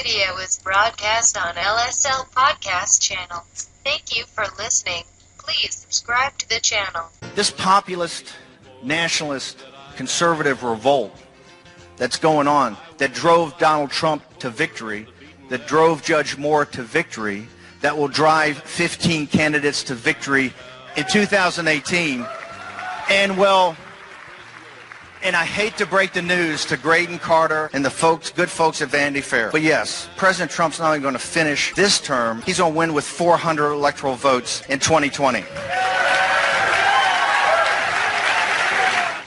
radio is broadcast on LSL Podcast Channel. Thank you for listening. Please subscribe to the channel. This populist, nationalist, conservative revolt that's going on, that drove Donald Trump to victory, that drove Judge Moore to victory, that will drive 15 candidates to victory in 2018. And I hate to break the news to Graydon Carter and the good folks at Vanity Fair, but yes, President Trump's not only going to finish this term, he's going to win with 400 electoral votes in 2020.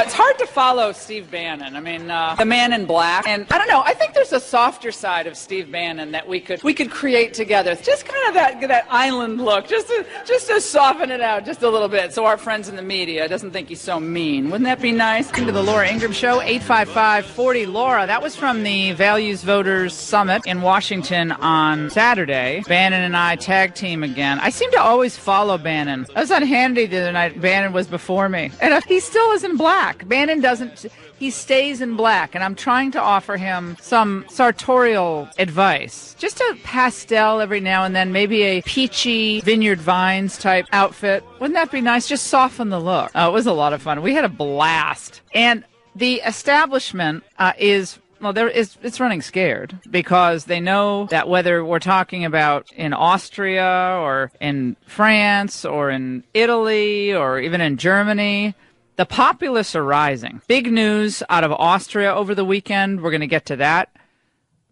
It's hard to follow Steve Bannon. I mean, the man in black. And I don't know, I think there's a softer side of Steve Bannon that we could create together. Just kind of that island look, just to soften it out just a little bit so our friends in the media doesn't think he's so mean. Wouldn't that be nice? Into the Laura Ingraham Show, 855-40-LAURA. That was from the Values Voters Summit in Washington on Saturday. Bannon and I tag team again. I seem to always follow Bannon. I was on Hannity the other night. Bannon was before me. And he still isn't black. Bannon doesn't, he stays in black, and I'm trying to offer him some sartorial advice. Just a pastel every now and then, maybe a peachy Vineyard Vines type outfit. Wouldn't that be nice? Just soften the look. It was a lot of fun. We had a blast. And the establishment it's running scared because they know that whether we're talking about in Austria or in France or in Italy or even in Germany, the populists are rising. Big news out of Austria over the weekend. We're going to get to that.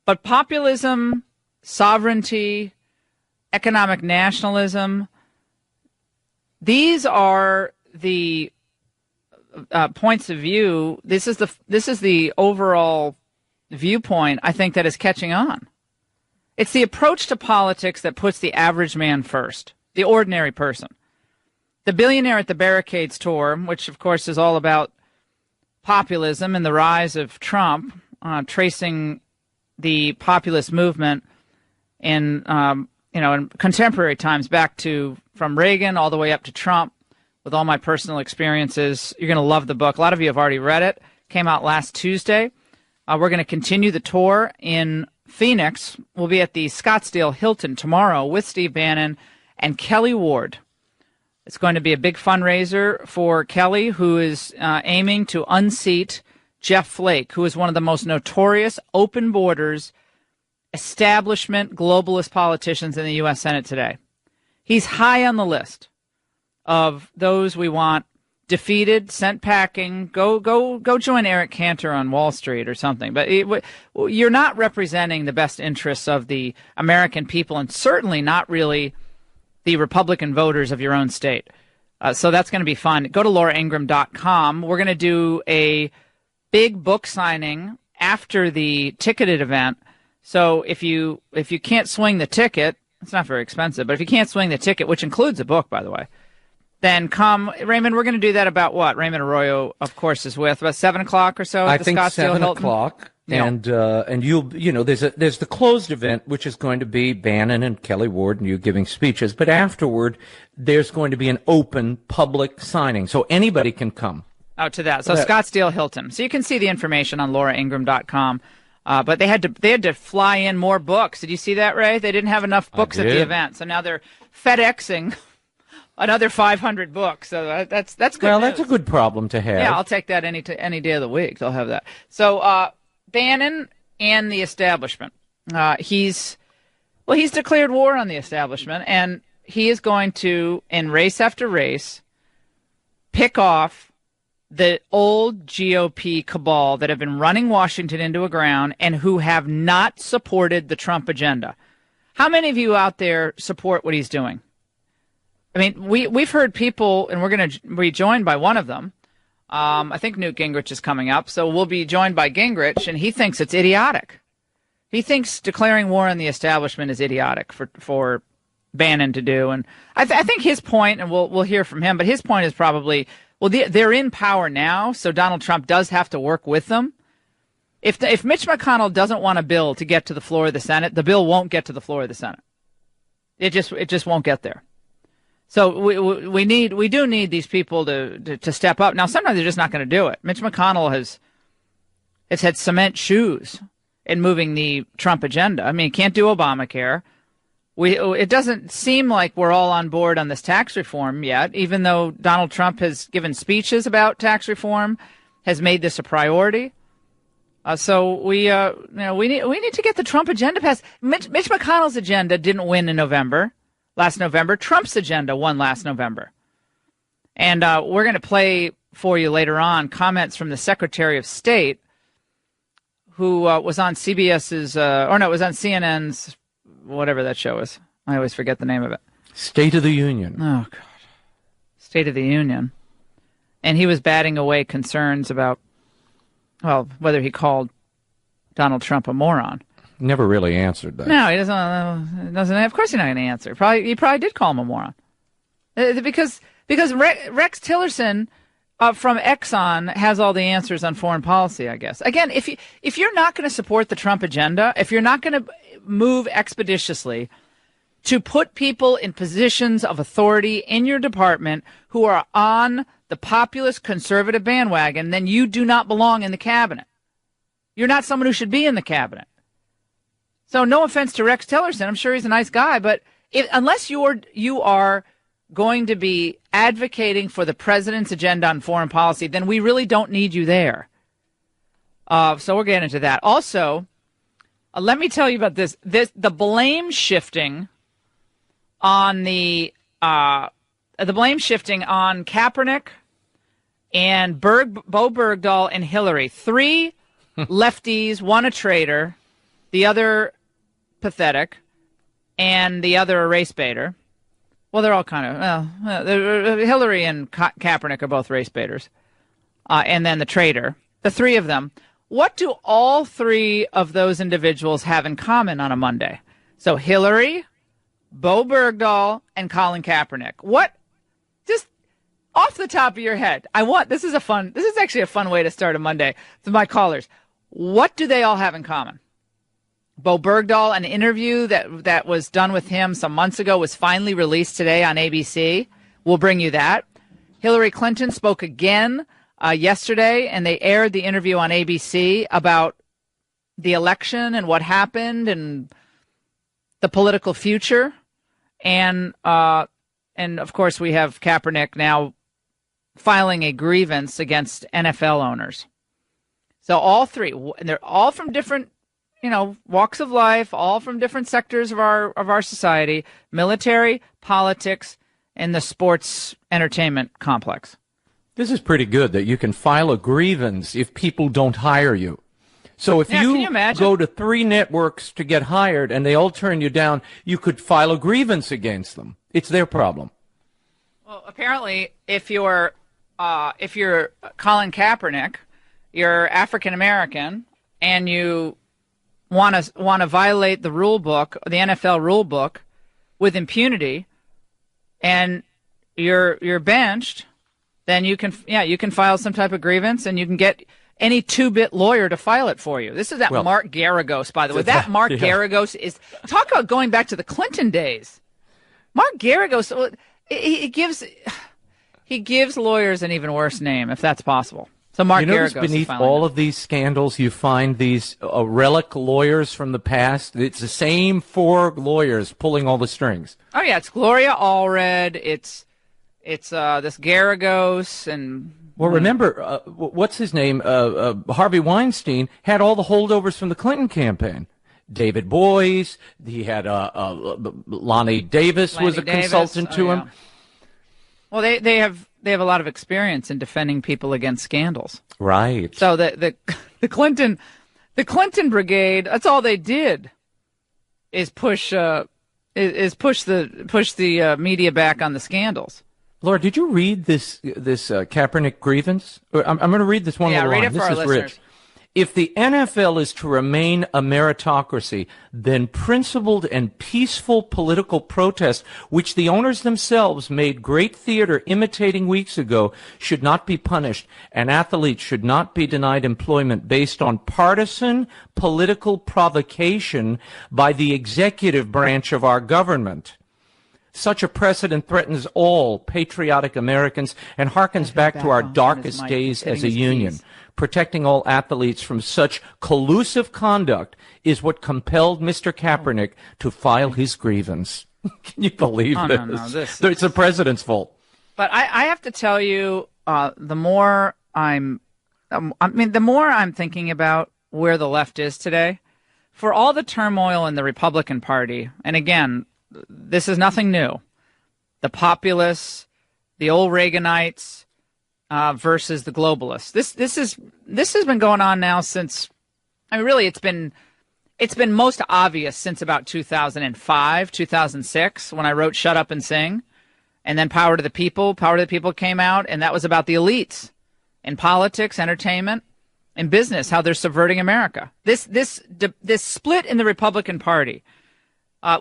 But populism, sovereignty, economic nationalism, these are the points of view. This is the overall viewpoint, I think, that is catching on. It's the approach to politics that puts the average man first, the ordinary person. The Billionaire at the Barricades tour, which of course is all about populism and the rise of Trump, tracing the populist movement in contemporary times back from Reagan all the way up to Trump, with all my personal experiences. You're going to love the book. A lot of you have already read it. Came out last Tuesday. We're going to continue the tour in Phoenix. We'll be at the Scottsdale Hilton tomorrow with Steve Bannon and Kelly Ward. It's going to be a big fundraiser for Kelly, who is aiming to unseat Jeff Flake, who is one of the most notorious open borders, establishment, globalist politicians in the U.S. Senate today. He's high on the list of those we want defeated, sent packing. Go join Eric Cantor on Wall Street or something. But you're not representing the best interests of the American people, and certainly not really the Republican voters of your own state. So that's going to be fun. Go to lauraingraham.com. We're going to do a big book signing after the ticketed event. So if you can't swing the ticket, it's not very expensive, but if you can't swing the ticket, which includes a book, by the way, then come. Raymond, we're going to do that about what? Raymond Arroyo, of course, is with about 7 o'clock or so. I think 7 o'clock. Yeah. And there's the closed event, which is going to be Bannon and Kelly Ward and you giving speeches. But afterward, there's going to be an open public signing, so anybody can come. Oh, to that. So Scottsdale Hilton. So you can see the information on lauraingraham.com. But they had to fly in more books. Did you see that, Ray? They didn't have enough books at the event, so now they're FedExing another 500 books. So that's good. Well, news. That's a good problem to have. Yeah, I'll take that any day of the week. They'll have that. So Bannon and the establishment. He's declared war on the establishment, and he is going to, in race after race, pick off the old GOP cabal that have been running Washington into a ground and who have not supported the Trump agenda. How many of you out there support what he's doing? I mean, we've heard people, and we're going to be joined by one of them. I think Newt Gingrich is coming up, so we'll be joined by Gingrich, and he thinks it's idiotic. He thinks declaring war on the establishment is idiotic for Bannon to do. And I think his point, and we'll hear from him, but his point is probably, well, they're in power now, so Donald Trump does have to work with them. If Mitch McConnell doesn't want a bill to get to the floor of the Senate, the bill won't get to the floor of the Senate. It just won't get there. So we do need these people to step up. Now, sometimes they're just not going to do it. Mitch McConnell has had cement shoes in moving the Trump agenda. I mean, can't do Obamacare. It doesn't seem like we're all on board on this tax reform yet, even though Donald Trump has given speeches about tax reform, has made this a priority. So we need to get the Trump agenda passed. Mitch McConnell's agenda didn't win in last November. Trump's agenda won last November. And we're going to play for you later on comments from the Secretary of State, who was on CBS's, it was on CNN's, whatever that show is. I always forget the name of it. State of the Union. Oh, God. State of the Union. And he was batting away concerns about, whether he called Donald Trump a moron. Never really answered that. No, he doesn't. Of course he's not going to answer. He probably did call him a moron. Because Rex Tillerson from Exxon has all the answers on foreign policy, I guess. Again, if you're not going to support the Trump agenda, if you're not going to move expeditiously to put people in positions of authority in your department who are on the populist conservative bandwagon, then you do not belong in the cabinet. You're not someone who should be in the cabinet. So no offense to Rex Tillerson. I'm sure he's a nice guy, but unless you are going to be advocating for the president's agenda on foreign policy, then we really don't need you there. So we're getting into that. Also, let me tell you about this. The blame shifting on the blame shifting on Kaepernick and Bo Bergdahl and Hillary. 3 lefties, 1 a traitor, the other pathetic, and the other a race baiter. Well, they're all kind of, Hillary and Kaepernick are both race baiters. And then the traitor, the 3 of them. What do all 3 of those individuals have in common on a Monday? So Hillary, Bo Bergdahl, and Colin Kaepernick. What? Just off the top of your head. This is actually a fun way to start a Monday to my callers. What do they all have in common? Bo Bergdahl, an interview that was done with him some months ago, was finally released today on ABC. We'll bring you that. Hillary Clinton spoke again yesterday, and they aired the interview on ABC about the election and what happened and the political future. And of course, we have Kaepernick now filing a grievance against NFL owners. So all 3, and they're all from different, walks of life, all from different sectors of our society: military, politics, and the sports entertainment complex. This is pretty good that you can file a grievance if people don't hire you. So if you go to 3 networks to get hired and they all turn you down, you could file a grievance against them. It's their problem. Well, apparently, if you're Colin Kaepernick, you're African American, and you want to violate the rule book, the NFL rule book, with impunity, and you're benched, then you can file some type of grievance, and you can get any 2-bit lawyer to file it for you. This is Mark Garagos, by the way. That Mark Garagos is, talk about going back to the Clinton days. Mark Garagos, he gives lawyers an even worse name, if that's possible. So Mark Garagos, beneath all of these scandals, you find these relic lawyers from the past. It's the same 4 lawyers pulling all the strings. Oh yeah, it's Gloria Allred. It's this Garagos and. Well, remember, what's his name? Harvey Weinstein had all the holdovers from the Clinton campaign. David Boies. He had Lonnie Davis was a consultant to him. Well, they have a lot of experience in defending people against scandals. Right. So the Clinton brigade, that's all they did is push the media back on the scandals. Laura, did you read this Kaepernick grievance? I'm going to read this one little line. Read it for our listeners. Rich. If the NFL is to remain a meritocracy, then principled and peaceful political protest, which the owners themselves made great theater imitating weeks ago, should not be punished, and athletes should not be denied employment based on partisan political provocation by the executive branch of our government. Such a precedent threatens all patriotic Americans and harkens back to our darkest days as a union. protecting all athletes from such collusive conduct is what compelled Mr. Kaepernick to file his grievance. Can you believe this? No, it's the president's fault. But I have to tell you, the more I'm thinking about where the left is today, for all the turmoil in the Republican Party, and again, this is nothing new, the populists, the old Reaganites versus the globalists. This has been going on now since, really it's been most obvious since about 2005, 2006, when I wrote Shut Up and Sing. And then Power to the People. Power to the People came out, and that was about the elites in politics, entertainment, and business, how they're subverting America. This split in the Republican Party,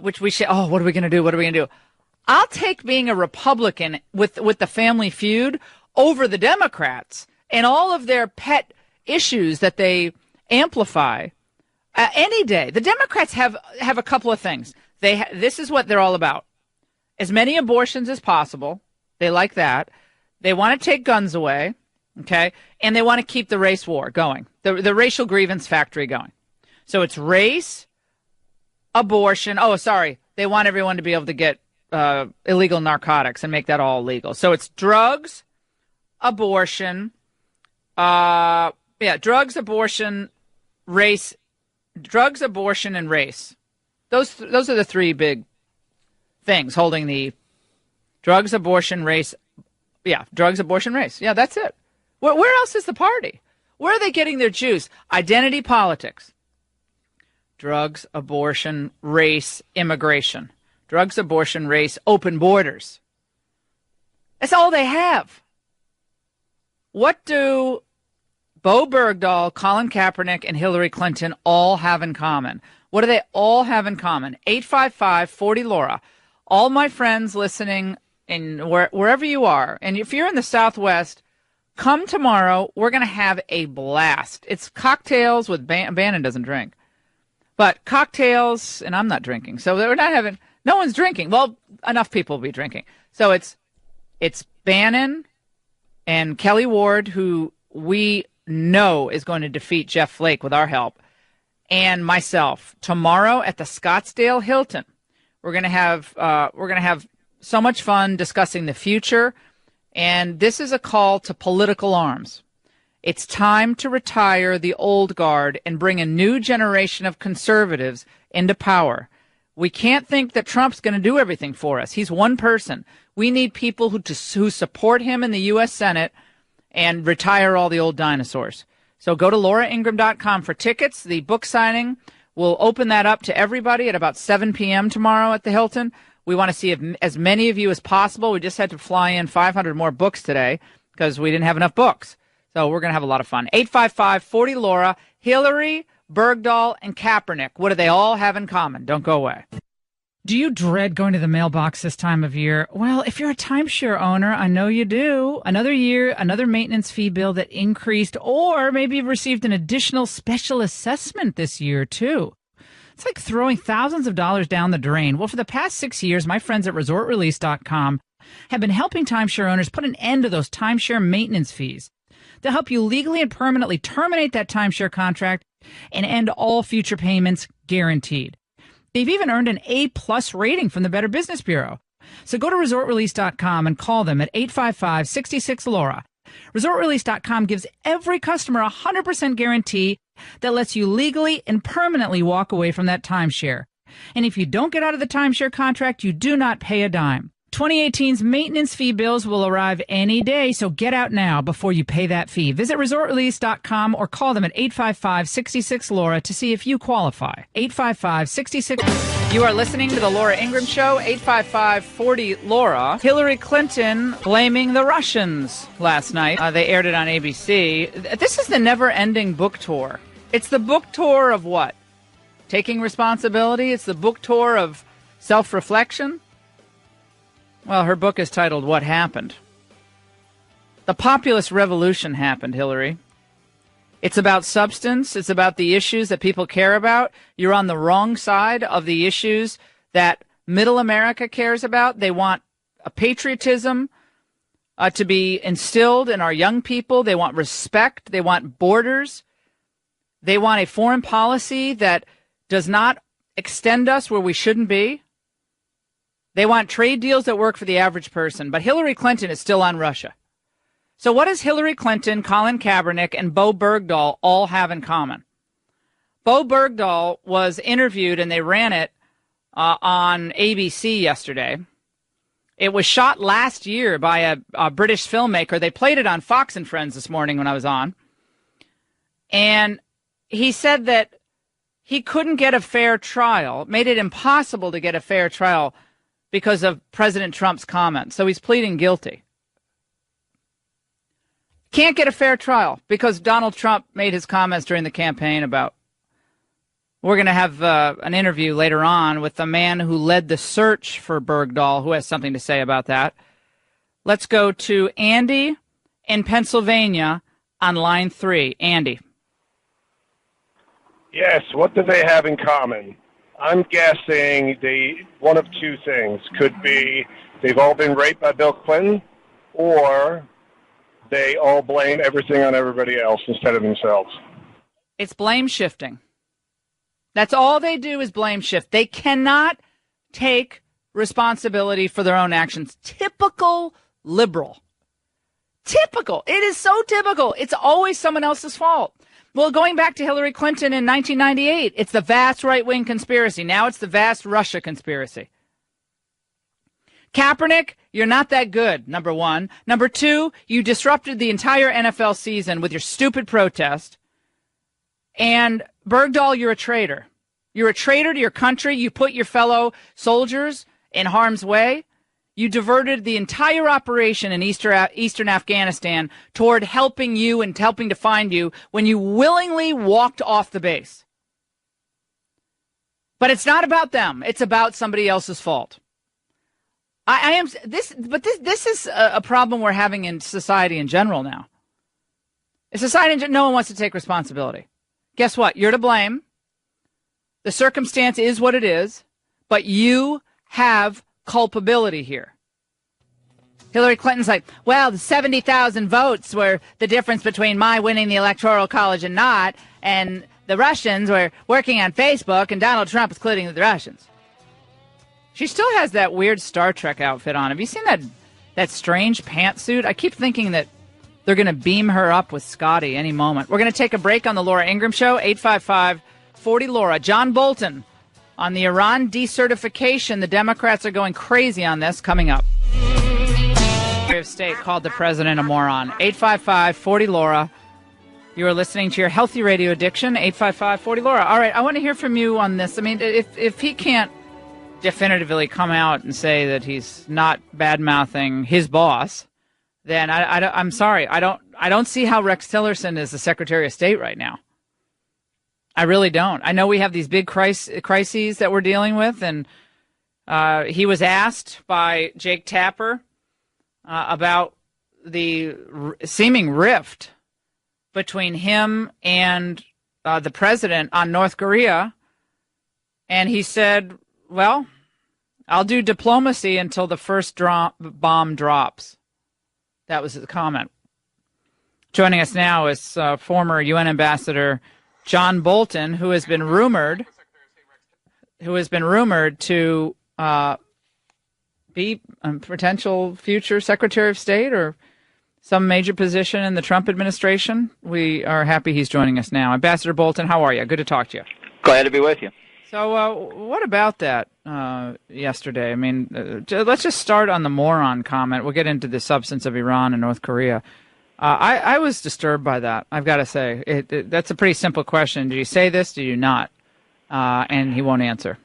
which we say, oh, what are we going to do? What are we going to do? I'll take being a Republican with the Family Feud over the Democrats and all of their pet issues that they amplify any day. The Democrats have a couple of things. This is what they're all about. As many abortions as possible. They like that. They want to take guns away, okay? And they want to keep the race war going, the racial grievance factory going. So it's race, abortion. Oh, sorry. They want everyone to be able to get illegal narcotics and make that all legal. So it's drugs, abortion, drugs, abortion, race, drugs, abortion, and race. Those are the three big things holding the drugs, abortion, race. Yeah, drugs, abortion, race. Yeah, that's it. Where else is the party? Where are they getting their juice? Identity politics. Drugs, abortion, race, immigration. Drugs, abortion, race, open borders. That's all they have. What do Bo Bergdahl, Colin Kaepernick, and Hillary Clinton all have in common? What do they all have in common? 855-40-LAURA. All my friends listening, in wherever you are, and if you're in the Southwest, come tomorrow. We're going to have a blast. It's cocktails with Bannon doesn't drink, but cocktails, and I'm not drinking, so we're not having. No one's drinking. Well, enough people will be drinking. So it's Bannon and Kelly Ward, who we know is going to defeat Jeff Flake with our help, and myself tomorrow at the Scottsdale Hilton. We're going to have so much fun discussing the future, and this is a call to political arms. It's time to retire the old guard and bring a new generation of conservatives into power. We can't think that Trump's going to do everything for us. He's one person. We need people who support him in the U.S. Senate and retire all the old dinosaurs. So go to lauraingraham.com for tickets. The book signing, we'll open that up to everybody at about 7 p.m. tomorrow at the Hilton. We want to see as many of you as possible. We just had to fly in 500 more books today because we didn't have enough books. So we're going to have a lot of fun. 855-40-LAURA, Hillary, Bergdahl, and Kaepernick. What do they all have in common? Don't go away. Do you dread going to the mailbox this time of year? Well, if you're a timeshare owner, I know you do. Another year, another maintenance fee bill that increased, or maybe you've received an additional special assessment this year, too. It's like throwing thousands of dollars down the drain. Well, for the past 6 years, my friends at resortrelease.com have been helping timeshare owners put an end to those timeshare maintenance fees. They'll help you legally and permanently terminate that timeshare contract and end all future payments guaranteed. They've even earned an A-plus rating from the Better Business Bureau. So go to resortrelease.com and call them at 855-66-LAURA. Resortrelease.com gives every customer a 100% guarantee that lets you legally and permanently walk away from that timeshare. And if you don't get out of the timeshare contract, you do not pay a dime. 2018's maintenance fee bills will arrive any day, so get out now before you pay that fee. Visit resortrelease.com or call them at 855-66-LAURA to see if you qualify. 855-66... You are listening to The Laura Ingraham Show, 855-40-LAURA. Hillary Clinton blaming the Russians last night. They aired it on ABC. This is the never-ending book tour. It's the book tour of what? Taking responsibility? It's the book tour of self-reflection? Well, her book is titled What Happened? The populist revolution happened, Hillary. It's about substance. It's about the issues that people care about. You're on the wrong side of the issues that middle America cares about. They want a patriotism, to be instilled in our young people. They want respect. They want borders. They want a foreign policy that does not extend us where we shouldn't be. They want trade deals that work for the average person. But Hillary Clinton is still on Russia. So what does Hillary Clinton, Colin Kaepernick, and Bo Bergdahl all have in common? Bo Bergdahl was interviewed, and they ran it on ABC yesterday. It was shot last year by a British filmmaker. They played it on Fox and Friends this morning when I was on. And he said that he couldn't get a fair trial, made it impossible to get a fair trial because of President Trump's comments. So he's pleading guilty. Can't get a fair trial because Donald Trump made his comments during the campaign about. We're going to have an interview later on with the man who led the search for Bergdahl, who has something to say about that. Let's go to Andy in Pennsylvania on line 3. Andy. Yes, what do they have in common? I'm guessing one of two things. Could be they've all been raped by Bill Clinton, or they all blame everything on everybody else instead of themselves. It's blame shifting. That's all they do is blame shift. They cannot take responsibility for their own actions. Typical liberal. Typical. It is so typical. It's always someone else's fault. Well, going back to Hillary Clinton in 1998, it's the vast right-wing conspiracy. Now it's the vast Russia conspiracy. Kaepernick, you're not that good, number one. Number two, you disrupted the entire NFL season with your stupid protest. And Bergdahl, you're a traitor. You're a traitor to your country. You put your fellow soldiers in harm's way. You diverted the entire operation in eastern Afghanistan toward helping you and helping to find you when you willingly walked off the base. But it's not about them. It's about somebody else's fault. This is a problem we're having in society in general now. In society, no one wants to take responsibility. Guess what? You're to blame. The circumstance is what it is, but you have culpability here. Hillary Clinton's like, well, the 70,000 votes were the difference between my winning the Electoral College and not, and the Russians were working on Facebook, and Donald Trump was colluding with the Russians. She still has that weird Star Trek outfit on. Have you seen that strange pantsuit? I keep thinking that they're going to beam her up with Scotty any moment. We're going to take a break on the Laura Ingraham Show, 855-40-LAURA. John Bolton on the Iran decertification. The Democrats are going crazy on this. Coming up. Secretary of State called the president a moron. 855-40-LAURA. You are listening to your healthy radio addiction, 855-40-LAURA. All right, I want to hear from you on this. I mean, if he can't definitively come out and say that he's not bad-mouthing his boss, then I'm sorry. I don't see how Rex Tillerson is the Secretary of State right now. I really don't. I know we have these big crises that we're dealing with, and he was asked by Jake Tapper about the seeming rift between him and the president on North Korea, and he said, well, I'll do diplomacy until the first bomb drops. That was his comment. Joining us now is former UN Ambassador John Bolton, who has been rumored to be a potential future Secretary of State or some major position in the Trump administration. We are happy he's joining us now. Ambassador Bolton, how are you? Good to talk to you. Glad to be with you. So what about that yesterday? I mean, let's just start on the moron comment. We'll get into the substance of Iran and North Korea. I was disturbed by that, I've got to say. That's a pretty simple question. Did you say this? Did you not? And he won't answer.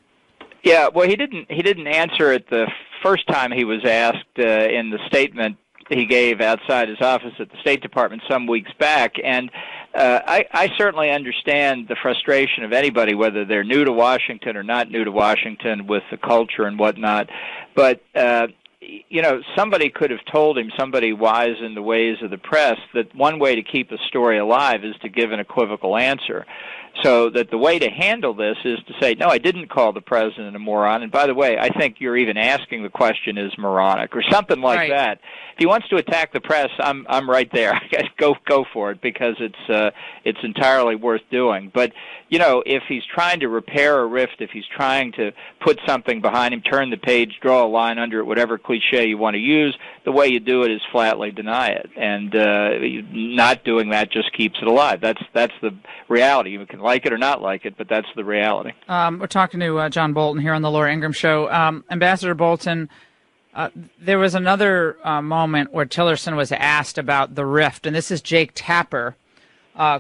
Yeah, well, he didn't answer it the first time he was asked in the statement he gave outside his office at the State Department some weeks back. And I certainly understand the frustration of anybody, whether they're new to Washington or not new to Washington, with the culture and whatnot. But somebody could have told him, somebody wise in the ways of the press, that one way to keep a story alive is to give an equivocal answer. So that the way to handle this is to say, no, I didn't call the president a moron. And by the way, I think you're even asking the question is moronic or something like that. If he wants to attack the press, I'm right there. Go for it, because it's entirely worth doing. But if he's trying to repair a rift, if he's trying to put something behind him, turn the page, draw a line under it, whatever cliche you want to use, the way you do it is flatly deny it. And not doing that just keeps it alive. That's the reality. You can like it or not like it, but that's the reality. We're talking to John Bolton here on the Laura Ingraham Show. Ambassador Bolton, there was another moment where Tillerson was asked about the rift, and this is Jake Tapper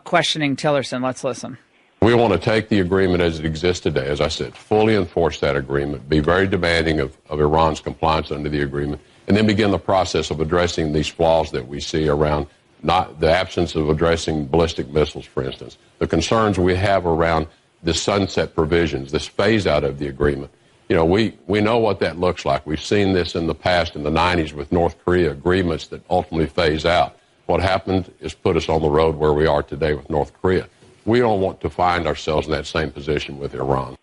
questioning Tillerson. Let's listen. We want to take the agreement as it exists today, as I said, fully enforce that agreement, be very demanding of Iran's compliance under the agreement, and then begin the process of addressing these flaws that we see around not the absence of addressing ballistic missiles, for instance, the concerns we have around the sunset provisions, this phase out of the agreement. We know what that looks like. We've seen this in the past in the 90s with North Korea, agreements that ultimately phase out. What happened is put us on the road where we are today with North Korea. We don't want to find ourselves in that same position with Iran.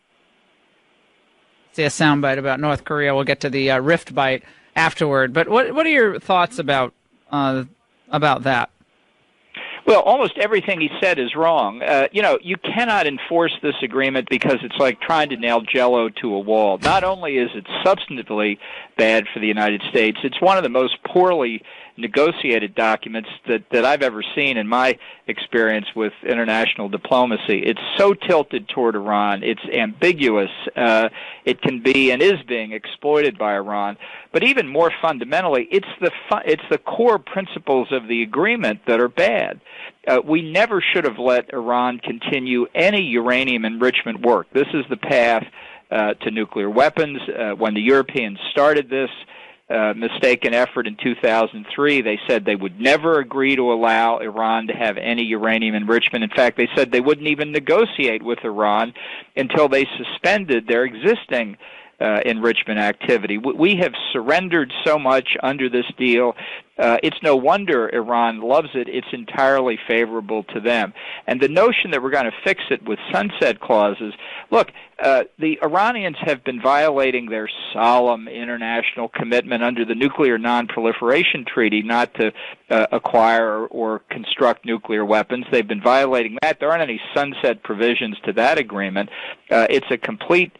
See a soundbite about North Korea. We'll get to the rift bite afterward. But what are your thoughts about that? Well, almost everything he said is wrong. You cannot enforce this agreement because it's like trying to nail Jell-O to a wall. Not only is it substantively bad for the United States, it's one of the most poorly negotiated documents that I've ever seen in my experience with international diplomacy. It's so tilted toward Iran. It's ambiguous. It can be and is being exploited by Iran. But even more fundamentally, it's the core principles of the agreement that are bad. We never should have let Iran continue any uranium enrichment work. This is the path to nuclear weapons. When the Europeans started this mistaken effort in 2003, they said they would never agree to allow Iran to have any uranium enrichment. In fact, they said they wouldn't even negotiate with Iran until they suspended their existing enrichment activity. We have surrendered so much under this deal. It's no wonder Iran loves it. It's entirely favorable to them. And the notion that we're going to fix it with sunset clauses, look, the Iranians have been violating their solemn international commitment under the Nuclear Non-Proliferation Treaty not to acquire or construct nuclear weapons. They've been violating that. There aren't any sunset provisions to that agreement. It's a complete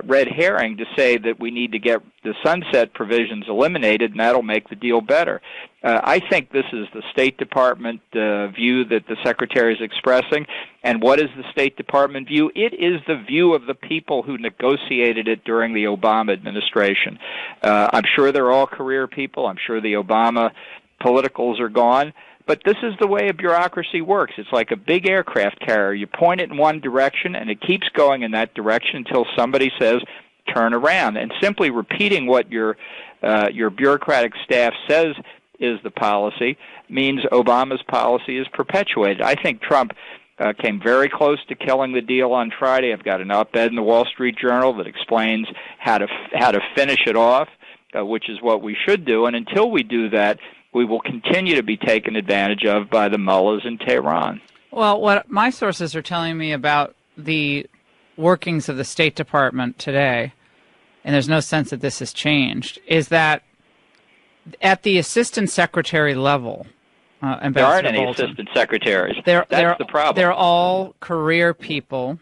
red herring to say that we need to get the sunset provisions eliminated, and that'll make the deal better. I think this is the State Department view that the Secretary is expressing. And what is the State Department view? It is the view of the people who negotiated it during the Obama administration. I'm sure they're all career people. I'm sure the Obama politicals are gone. But this is the way a bureaucracy works. It's like a big aircraft carrier. You point it in one direction, and it keeps going in that direction until somebody says, turn around. And simply repeating what your bureaucratic staff says is the policy means Obama's policy is perpetuated. I think Trump came very close to killing the deal on Friday. I've got an op-ed in the Wall Street Journal that explains how to finish it off, which is what we should do. And until we do that, we will continue to be taken advantage of by the mullahs in Tehran. Well, what my sources are telling me about the workings of the State Department today, and there's no sense that this has changed, is that at the assistant secretary level, Ambassador there aren't any Bolton, assistant secretaries. That's the problem. They're all career people.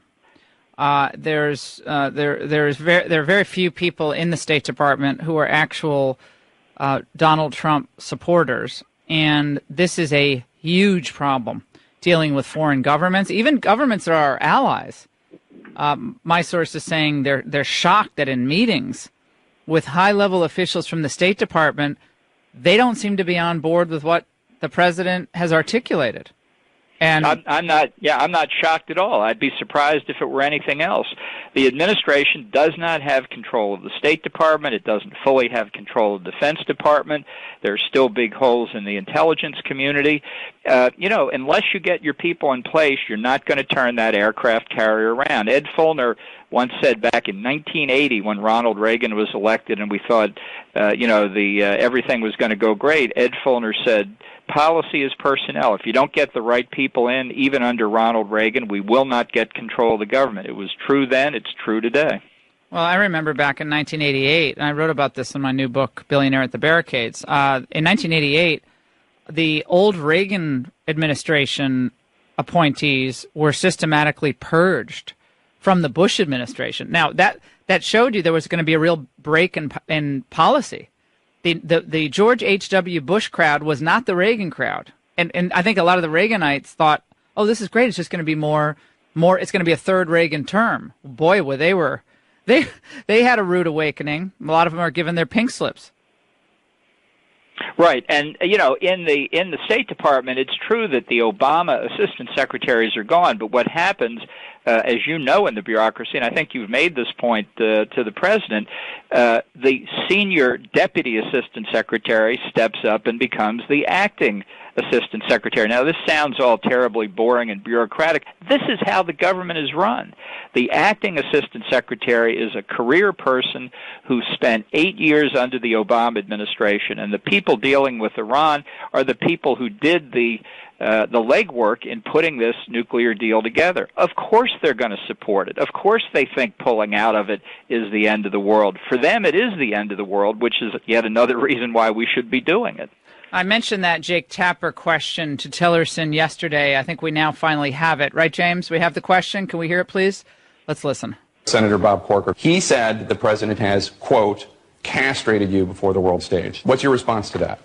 There are very few people in the State Department who are actual Donald Trump supporters, and this is a huge problem dealing with foreign governments, even governments that are our allies. My source is saying they're shocked that in meetings with high-level officials from the State Department, they don't seem to be on board with what the president has articulated. And I'm not shocked at all. I'd be surprised if it were anything else. The administration does not have control of the State Department. It doesn't fully have control of the Defense Department. There's still big holes in the intelligence community. Unless you get your people in place, you're not going to turn that aircraft carrier around. Ed Fulner once said back in 1980 when Ronald Reagan was elected and we thought, everything was going to go great, Ed Fulner said, policy is personnel. If you don't get the right people in, even under Ronald Reagan, we will not get control of the government. It was true then, it's true today. Well, I remember back in 1988, and I wrote about this in my new book, Billionaire at the Barricades. In 1988, the old Reagan administration appointees were systematically purged from the Bush administration. Now, that showed you there was going to be a real break in policy. The George H.W. Bush crowd was not the Reagan crowd. And I think a lot of the Reaganites thought, oh, this is great. It's just going to be more, it's going to be a third Reagan term. Boy, they had a rude awakening. A lot of them are given their pink slips. Right, and in the State Department, it's true that the Obama assistant secretaries are gone. But what happens, as you know, in the bureaucracy, and I think you've made this point to the president, the senior deputy assistant secretary steps up and becomes the acting assistant secretary. Now, this sounds all terribly boring and bureaucratic. This is how the government is run. The acting assistant secretary is a career person who spent 8 years under the Obama administration, and the people dealing with Iran are the people who did the legwork in putting this nuclear deal together. Of course they're going to support it. Of course they think pulling out of it is the end of the world. For them, it is the end of the world, which is yet another reason why we should be doing it. I mentioned that Jake Tapper question to Tillerson yesterday. I think we now finally have it. Right, James? We have the question. Can we hear it, please? Let's listen. Senator Bob Corker, he said the president has, quote, castrated you before the world stage. What's your response to that?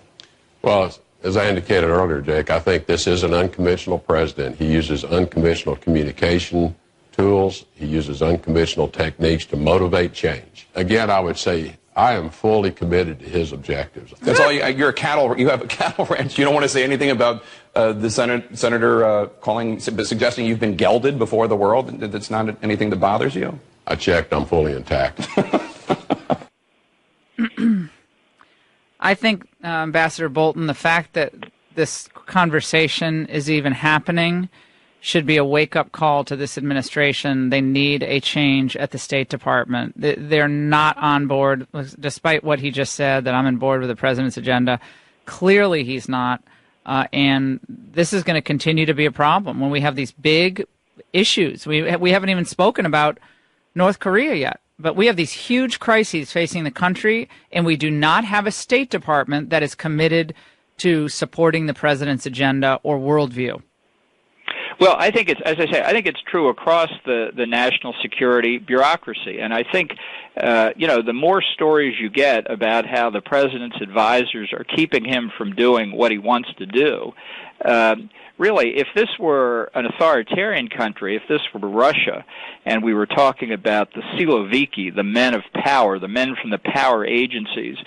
Well, as I indicated earlier, Jake, I think this is an unconventional president. He uses unconventional communication tools. He uses unconventional techniques to motivate change. Again, I would say I am fully committed to his objectives. That's all. You have a cattle ranch. You don't want to say anything about the senator suggesting you've been gelded before the world. That's not anything that bothers you. I checked. I'm fully intact. I think, Ambassador Bolton, the fact that this conversation is even happening should be a wake-up call to this administration. They need a change at the State Department. They're not on board, despite what he just said, that I'm on board with the president's agenda. Clearly he's not, and this is going to continue to be a problem when we have these big issues. We haven't even spoken about North Korea yet. But we have these huge crises facing the country, and we do not have a State Department that is committed to supporting the president's agenda or worldview. Well, I think it's true across the national security bureaucracy. And I think, the more stories you get about how the president's advisors are keeping him from doing what he wants to do, really, if this were an authoritarian country, if this were Russia, and we were talking about the Siloviki, the men of power, the men from the power agencies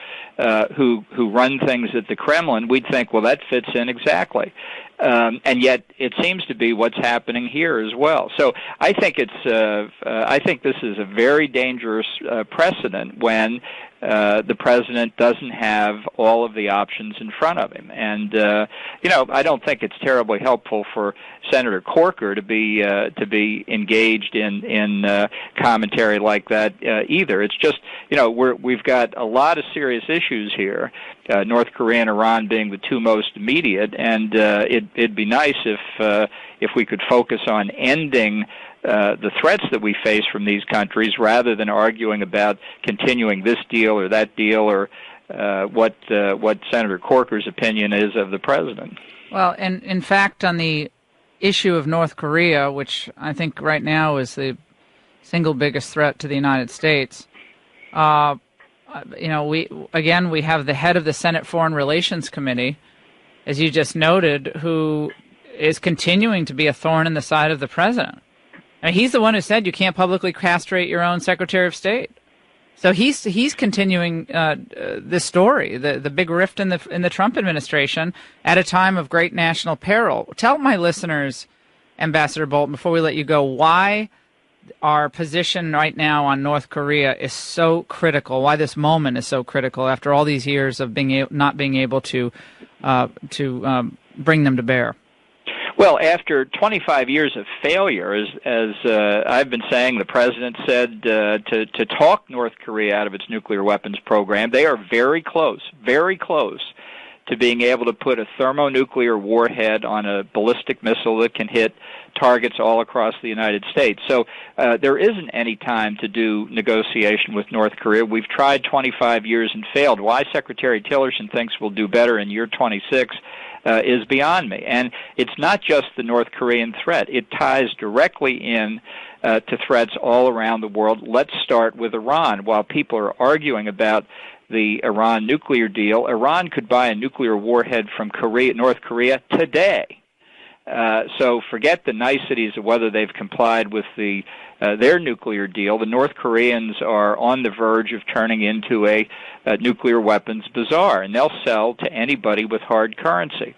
who run things at the Kremlin, we'd think, well, that fits in exactly. And yet, it seems to be what's happening here as well. So I think I think this is a very dangerous precedent when the president doesn't have all of the options in front of him. And I don't think it's terribly helpful for Senator Corker to be engaged in commentary like that either. It's just we've got a lot of serious issues here. North Korea and Iran being the two most immediate, and it'd be nice if we could focus on ending the threats that we face from these countries rather than arguing about continuing this deal or that deal or what Senator Corker's opinion is of the president. Well, and in fact, on the issue of North Korea, which I think right now is the single biggest threat to the United States, we have the head of the Senate Foreign Relations Committee, as you just noted, who is continuing to be a thorn in the side of the president. I mean, he's the one who said you can't publicly castrate your own Secretary of State. So he's continuing this story, the big rift in the Trump administration at a time of great national peril. Tell my listeners, Ambassador Bolton, before we let you go, why our position right now on North Korea is so critical, why this moment is so critical after all these years of not being able to bring them to bear. Well, after 25 years of failure, as I've been saying, the president said to talk North Korea out of its nuclear weapons program, they are very close to being able to put a thermonuclear warhead on a ballistic missile that can hit targets all across the United States. So there isn't any time to do negotiation with North Korea. We've tried 25 years and failed. Why Secretary Tillerson thinks we'll do better in year 26 is beyond me. And it's not just the North Korean threat. It ties directly in to threats all around the world. Let's start with Iran. While people are arguing about the Iran nuclear deal, Iran could buy a nuclear warhead from North Korea today. So forget the niceties of whether they've complied with their nuclear deal. The North Koreans are on the verge of turning into a nuclear weapons bazaar, and they'll sell to anybody with hard currency.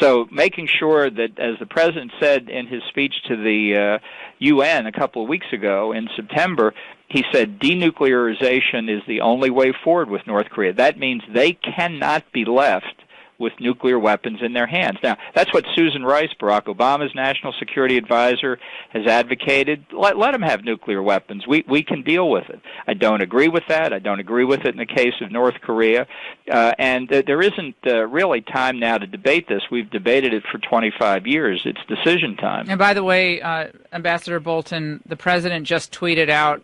So making sure that, as the President said in his speech to the UN a couple of weeks ago in September, he said denuclearization is the only way forward with North Korea. That means they cannot be left with nuclear weapons in their hands. Now, that's what Susan Rice, Barack Obama's national security advisor, has advocated. Let them have nuclear weapons. We can deal with it. I don't agree with that. I don't agree with it in the case of North Korea. And there isn't really time now to debate this. We've debated it for 25 years. It's decision time. And by the way, Ambassador Bolton, the President just tweeted out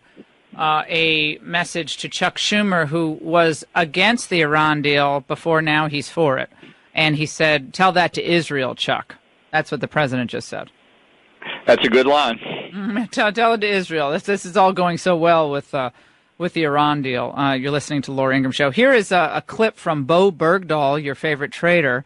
a message to Chuck Schumer, who was against the Iran deal before now he's for it. And he said, tell that to Israel, Chuck. That's what the President just said. That's a good line. Tell it to Israel. This is all going so well with the Iran deal. You're listening to Laura Ingraham Show. Here is a clip from Bo Bergdahl, your favorite trader,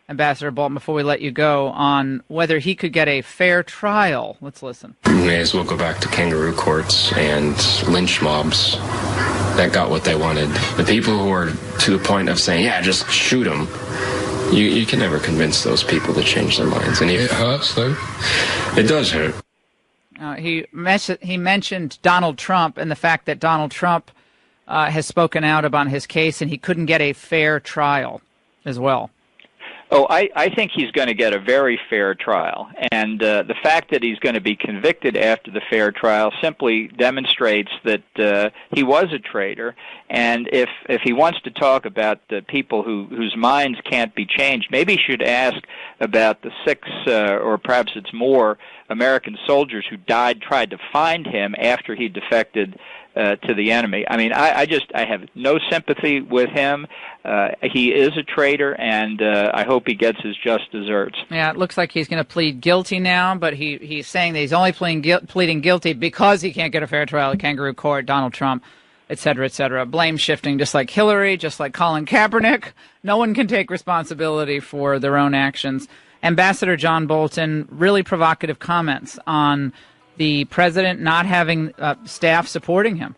Ambassador Bolton, before we let you go, on whether he could get a fair trial. Let's listen. We may as well go back to kangaroo courts and lynch mobs that got what they wanted. The people who are to the point of saying, yeah, just shoot them, you can never convince those people to change their minds. And it hurts, though. It does hurt. He mentioned Donald Trump and the fact that Donald Trump has spoken out about his case, and he couldn't get a fair trial as well. Oh, I think he's going to get a very fair trial, and the fact that he's going to be convicted after the fair trial simply demonstrates that he was a traitor, and if he wants to talk about the people whose minds can't be changed, maybe he should ask about the 6 or perhaps it's more American soldiers who tried to find him after he defected to the enemy. I mean, I have no sympathy with him. He is a traitor, and I hope he gets his just desserts. Yeah, it looks like he's going to plead guilty now, but he's saying that he's only pleading guilty because he can't get a fair trial at kangaroo court, Donald Trump, et cetera, et cetera. Blame shifting, just like Hillary, just like Colin Kaepernick. No one can take responsibility for their own actions. Ambassador John Bolton, really provocative comments on the president not having staff supporting him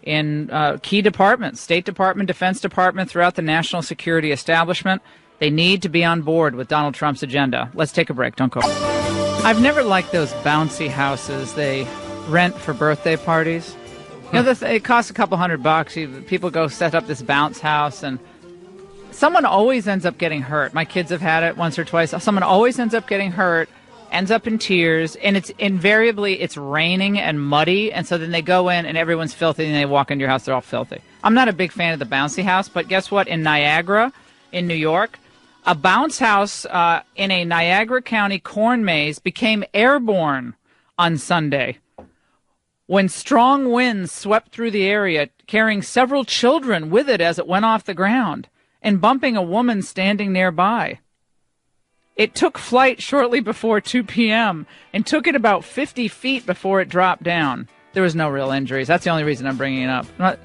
in key departments, State Department, Defense Department, throughout the national security establishment. They need to be on board with Donald Trump's agenda. Let's take a break. Don't go. I've never liked those bouncy houses they rent for birthday parties. You know, it costs a couple $100. People go set up this bounce house, and someone always ends up getting hurt. My kids have had it once or twice. Someone always ends up getting hurt, ends up in tears, and it's invariably raining and muddy, and so then they go in and everyone's filthy, and they walk into your house, they're all filthy. I'm not a big fan of the bouncy house, but guess what? In Niagara, in New York, a bounce house in a Niagara County corn maze became airborne on Sunday when strong winds swept through the area, carrying several children with it as it went off the ground and bumping a woman standing nearby. It took flight shortly before 2 p.m. and took it about 50 feet before it dropped down. There was no real injuries. That's the only reason I'm bringing it up. But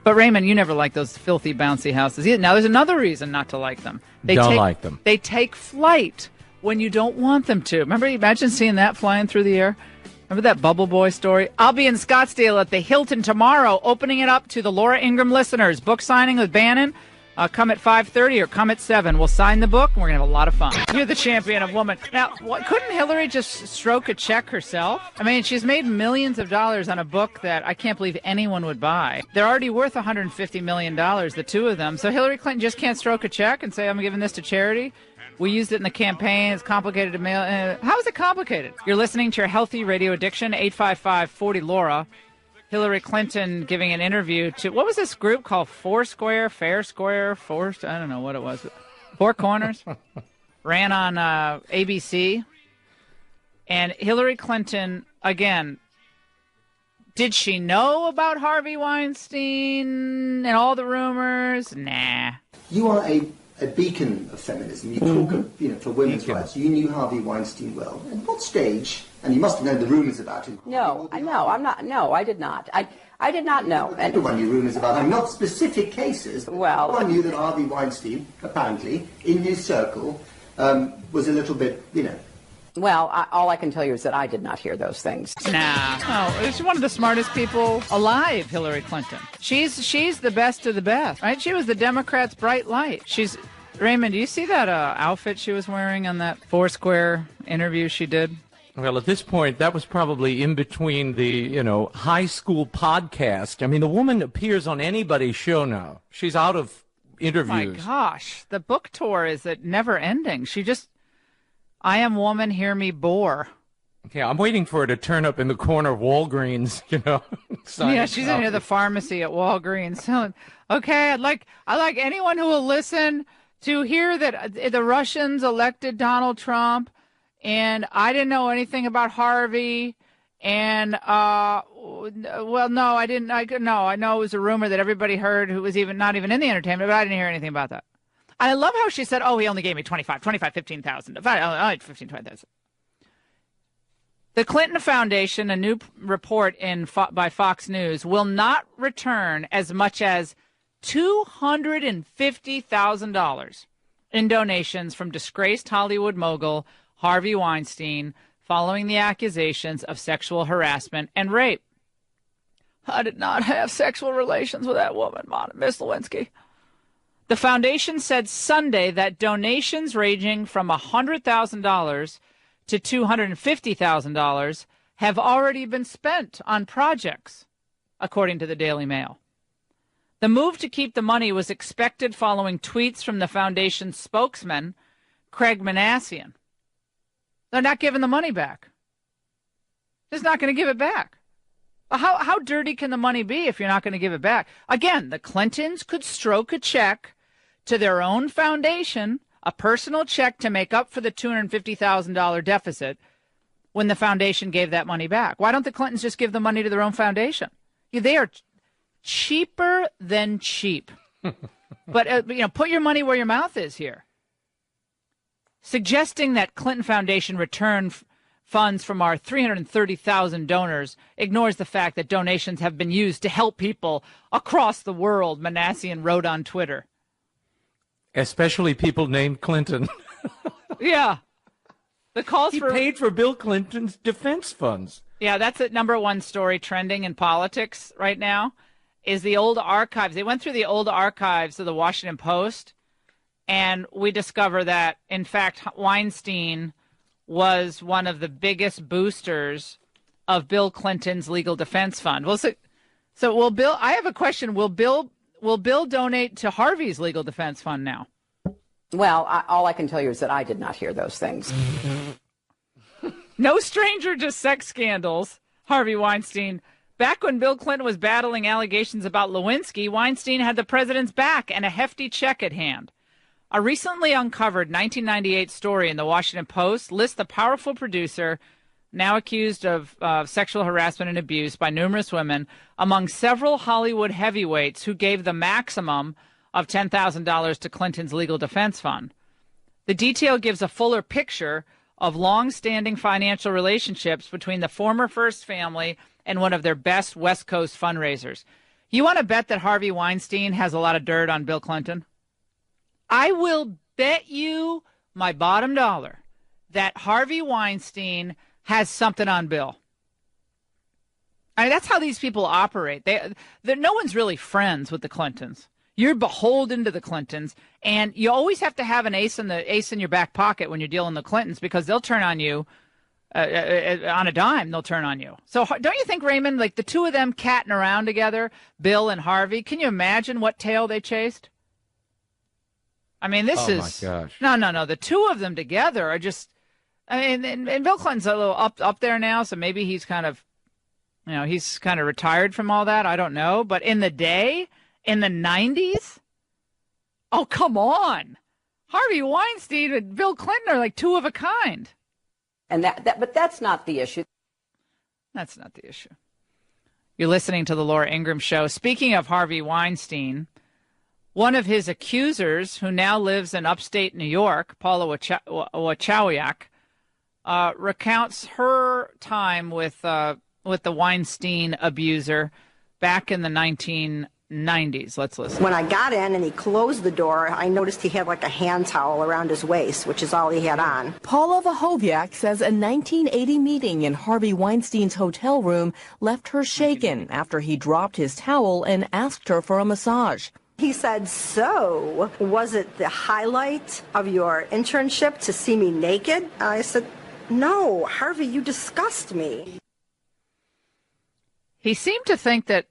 Raymond, you never liked those filthy, bouncy houses either. Now, there's another reason not to like them. Don't like them. They take flight when you don't want them to. Imagine seeing that flying through the air? Remember that Bubble Boy story? I'll be in Scottsdale at the Hilton tomorrow, opening it up to the Laura Ingraham listeners. Book signing with Bannon. Come at 5:30 or come at 7. We'll sign the book, and we're going to have a lot of fun. You're the champion of woman. Now, couldn't Hillary just stroke a check herself? I mean, she's made millions of dollars on a book that I can't believe anyone would buy. They're already worth $150 million, the two of them. So Hillary Clinton just can't stroke a check and say, I'm giving this to charity? We used it in the campaign. It's complicated to mail. How is it complicated? You're listening to your Healthy Radio Addiction, 855-40-LAURA. Hillary Clinton giving an interview to, what was this group called? Fair Square? I don't know what it was. Four Corners, ran on ABC. And Hillary Clinton, again, did she know about Harvey Weinstein and all the rumors? Nah. You are a beacon of feminism. You talk for women's rights. You knew Harvey Weinstein well. At what stage, and you must have known the rumors about him. No, I'm not. No, I did not. I did not know. Everyone knew rumors about him, not specific cases. Well, everyone knew that Harvey Weinstein, apparently, in his circle, was a little bit, Well, all I can tell you is that I did not hear those things. Nah. Oh, she's one of the smartest people alive, Hillary Clinton. She's the best of the best, right? She was the Democrats' bright light. Raymond, do you see that outfit she was wearing on that Foursquare interview she did? Well, at this point, that was probably in between the, high school podcast. I mean, the woman appears on anybody's show now. She's out of interviews. My gosh, the book tour is never ending. I am woman, hear me bore. Yeah, I'm waiting for her to turn up in the corner of Walgreens, Yeah, she's in near the pharmacy at Walgreens. So, okay, I'd like anyone who will listen to hear that the Russians elected Donald Trump, and I didn't know anything about Harvey, and well, no, I didn't. I know it was a rumor that everybody heard who was not even in the entertainment, but I didn't hear anything about that. I love how she said, he only gave me 15,000. 20,000. The Clinton Foundation, a new report by Fox News, will not return as much as $250,000 in donations from disgraced Hollywood mogul Harvey Weinstein following the accusations of sexual harassment and rape. I did not have sexual relations with that woman, Miss Lewinsky. The foundation said Sunday that donations ranging from $100,000 to $250,000 have already been spent on projects, according to the Daily Mail. The move to keep the money was expected following tweets from the foundation's spokesman, Craig Manassian. They're not giving the money back. Just not going to give it back. How dirty can the money be if you're not going to give it back? Again, the Clintons could stroke a check to their own foundation, a personal check to make up for the $250,000 deficit when the foundation gave that money back. Why don't the Clintons just give the money to their own foundation? They are cheaper than cheap. But, put your money where your mouth is here. Suggesting that Clinton Foundation return funds from our 330,000 donors ignores the fact that donations have been used to help people across the world, Manassian wrote on Twitter. Especially people named Clinton. Yeah. The calls he paid for Bill Clinton's defense funds. Yeah, that's the number one story trending in politics right now, is the old archives. They went through the old archives of the Washington Post, and we discover that, in fact, Weinstein was one of the biggest boosters of Bill Clinton's legal defense fund. Well, so will Bill? I have a question. Will Bill donate to Harvey's legal defense fund now? Well, all I can tell you is that I did not hear those things. No stranger to sex scandals, Harvey Weinstein. Back when Bill Clinton was battling allegations about Lewinsky, Weinstein had the president's back and a hefty check at hand. A recently uncovered 1998 story in the Washington Post lists the powerful producer, now accused of sexual harassment and abuse by numerous women, among several Hollywood heavyweights who gave the maximum of $10,000 to Clinton's legal defense fund. The detail gives a fuller picture of long-standing financial relationships between the former First family and one of their best West Coast fundraisers. You want to bet that Harvey Weinstein has a lot of dirt on Bill Clinton? I will bet you my bottom dollar that Harvey Weinstein has something on Bill. I mean, that's how these people operate. No one's really friends with the Clintons. You're beholden to the Clintons, and you always have to have an ace in your back pocket when you're dealing with the Clintons, because they'll turn on you on a dime. They'll turn on you. So don't you think, Raymond, like the two of them catting around together, Bill and Harvey? Can you imagine what tail they chased? I mean, this is my gosh. No. The two of them together are just. I mean, and Bill Clinton's a little up there now, so maybe he's kind of retired from all that. I don't know, but in the day. In the 90s? Oh, come on. Harvey Weinstein and Bill Clinton are like two of a kind. And but that's not the issue. That's not the issue. You're listening to the Laura Ingraham Show. Speaking of Harvey Weinstein, one of his accusers, who now lives in upstate New York, Paula Wachowiak, recounts her time with the Weinstein abuser back in the 1990s. Let's listen. When I got in and he closed the door, I noticed he had like a hand towel around his waist, which is all he had on. Paula Wachowiak says a 1980 meeting in Harvey Weinstein's hotel room left her shaken after he dropped his towel and asked her for a massage. He said, "So, was it the highlight of your internship to see me naked?" I said, "No, Harvey, you disgust me." He seemed to think that,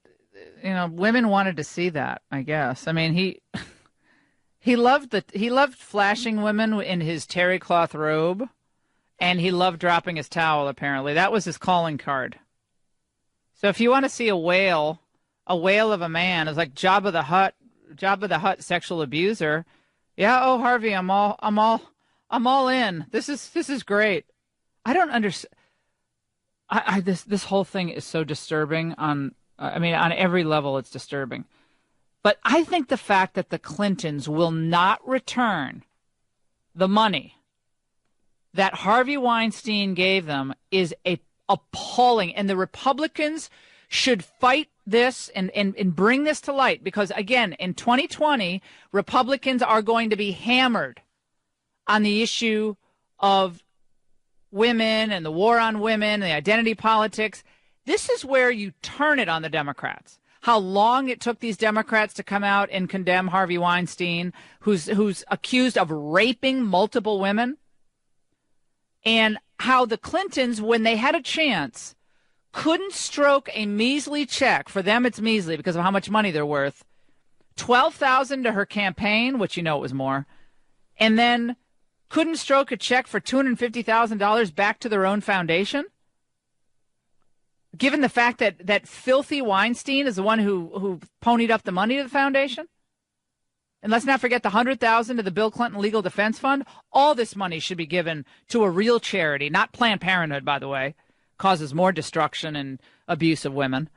women wanted to see that, I guess. I mean, he loved flashing women in his terry cloth robe, and he loved dropping his towel, apparently. That was his calling card. So if you want to see a whale of a man, it's like Jabba the Hutt sexual abuser. Yeah, oh Harvey, I'm all in. This is great. I don't understand. This whole thing is so disturbing on every level it's disturbing. But I think the fact that the Clintons will not return the money that Harvey Weinstein gave them is appalling. And the Republicans should fight this and bring this to light, because, again, in 2020, Republicans are going to be hammered on the issue of women and the war on women and the identity politics. This is where you turn it on the Democrats. How long it took these Democrats to come out and condemn Harvey Weinstein, who's accused of raping multiple women, and how the Clintons, when they had a chance, couldn't stroke a measly check. For them, it's measly because of how much money they're worth. $12,000 to her campaign, which it was more, and then couldn't stroke a check for $250,000 back to their own foundation? Given the fact that filthy Weinstein is the one who ponied up the money to the foundation? And let's not forget the $100,000 to the Bill Clinton Legal Defense Fund. All this money should be given to a real charity, not Planned Parenthood, by the way. Causes more destruction and abuse of women.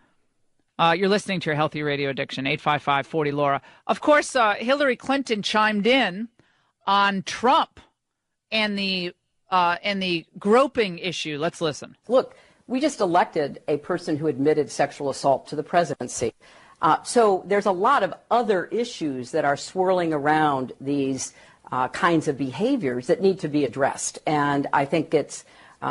You're listening to your Healthy Radio Addiction, 855-40-LAURA. Of course, Hillary Clinton chimed in on Trump and the groping issue. Let's listen. Look, we just elected a person who admitted sexual assault to the presidency. So there's a lot of other issues that are swirling around these kinds of behaviors that need to be addressed. And I think it's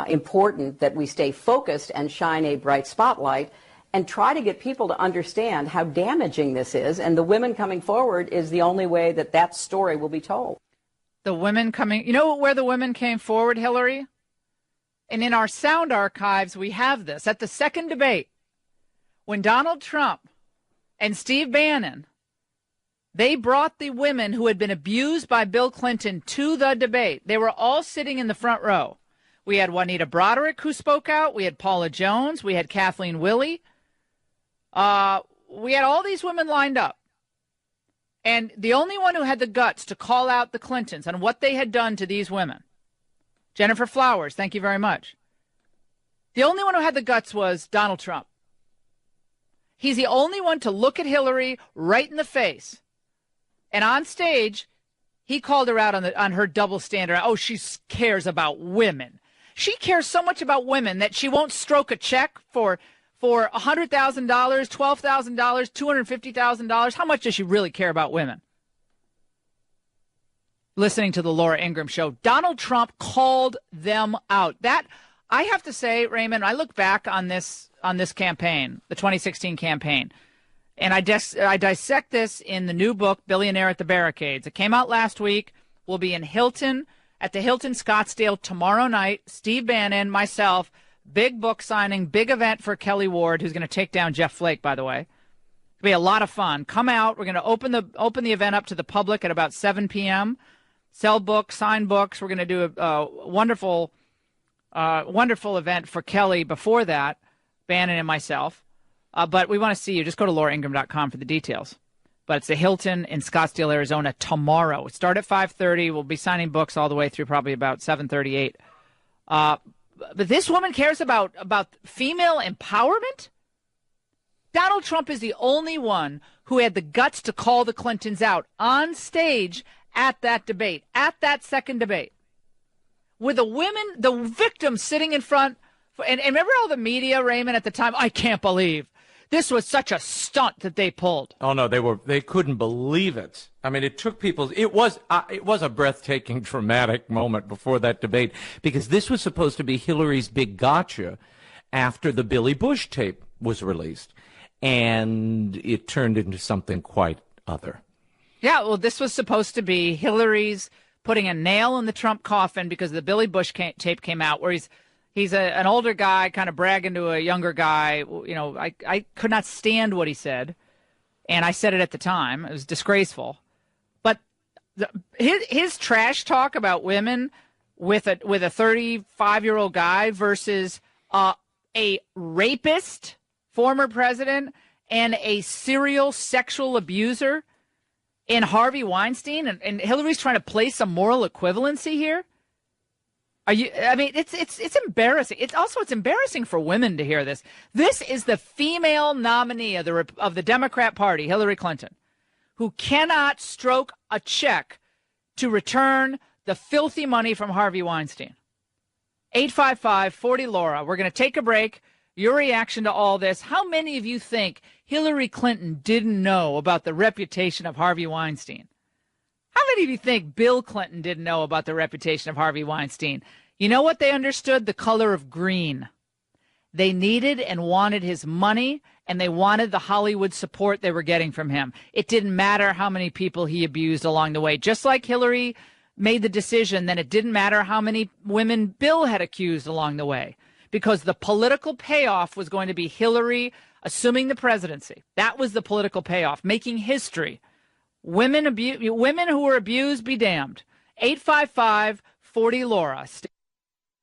important that we stay focused and shine a bright spotlight and try to get people to understand how damaging this is. And the women coming forward is the only way that that story will be told. The women coming, where the women came forward, Hillary? And in our sound archives, we have this. At the second debate, when Donald Trump and Steve Bannon, they brought the women who had been abused by Bill Clinton to the debate. They were all sitting in the front row. We had Juanita Broderick, who spoke out. We had Paula Jones. We had Kathleen Willey. We had all these women lined up. And the only one who had the guts to call out the Clintons and what they had done to these women, Jennifer Flowers, thank you very much. The only one who had the guts was Donald Trump. He's the only one to look at Hillary right in the face. And on stage, he called her out on her double standard. Oh, she cares about women. She cares so much about women that she won't stroke a check for $100,000, $12,000, $250,000. How much does she really care about women? Listening to the Laura Ingraham Show, Donald Trump called them out. That, I have to say, Raymond, I look back on this campaign, the 2016 campaign, and I dissect this in the new book, Billionaire at the Barricades. It came out last week. We'll be in Hilton, at the Hilton Scottsdale tomorrow night. Steve Bannon, myself, big book signing, big event for Kelly Ward, who's going to take down Jeff Flake, by the way. It'll be a lot of fun. Come out. We're going to open the event up to the public at about 7 p.m. Sell books, sign books. We're going to do a wonderful event for Kelly before that, Bannon and myself. But we want to see you. Just go to lauraingraham.com for the details. but it's the Hilton in Scottsdale, Arizona tomorrow. We start at 5:30. We'll be signing books all the way through probably about 7:38. But this woman cares about female empowerment? Donald Trump is the only one who had the guts to call the Clintons out on stage at that debate, at that second debate, with the victims sitting in front. And remember all the media, Raymond, at the time? I can't believe this was such a stunt that they pulled. Oh no, they couldn't believe it. I mean, it took people. It was a breathtaking, dramatic moment before that debate, because this was supposed to be Hillary's big gotcha after the Billy Bush tape was released, and it turned into something quite other. Yeah, well, this was supposed to be Hillary's putting a nail in the Trump coffin because the Billy Bush tape came out, where he's an older guy kind of bragging to a younger guy. You know, I could not stand what he said, and I said it at the time. It was disgraceful. But his trash talk about women with a 35-year-old guy versus a rapist, former president, and a serial sexual abuser in Harvey Weinstein, and Hillary's trying to place some moral equivalency here. It's embarrassing. It's embarrassing for women to hear this. This is the female nominee of the Democrat Party, Hillary Clinton, who cannot stroke a check to return the filthy money from Harvey Weinstein. 855-40-LAURA. We're going to take a break. Your reaction to all this. How many of you think Hillary Clinton didn't know about the reputation of Harvey Weinstein? How many of you think Bill Clinton didn't know about the reputation of Harvey Weinstein? You know what they understood? The color of green. They needed and wanted his money, and they wanted the Hollywood support they were getting from him. It didn't matter how many people he abused along the way. Just like Hillary made the decision, then it didn't matter how many women Bill had accused along the way, because the political payoff was going to be Hillary assuming the presidency. That was the political payoff, making history. Women who were abused, be damned. 855-40-LAURA.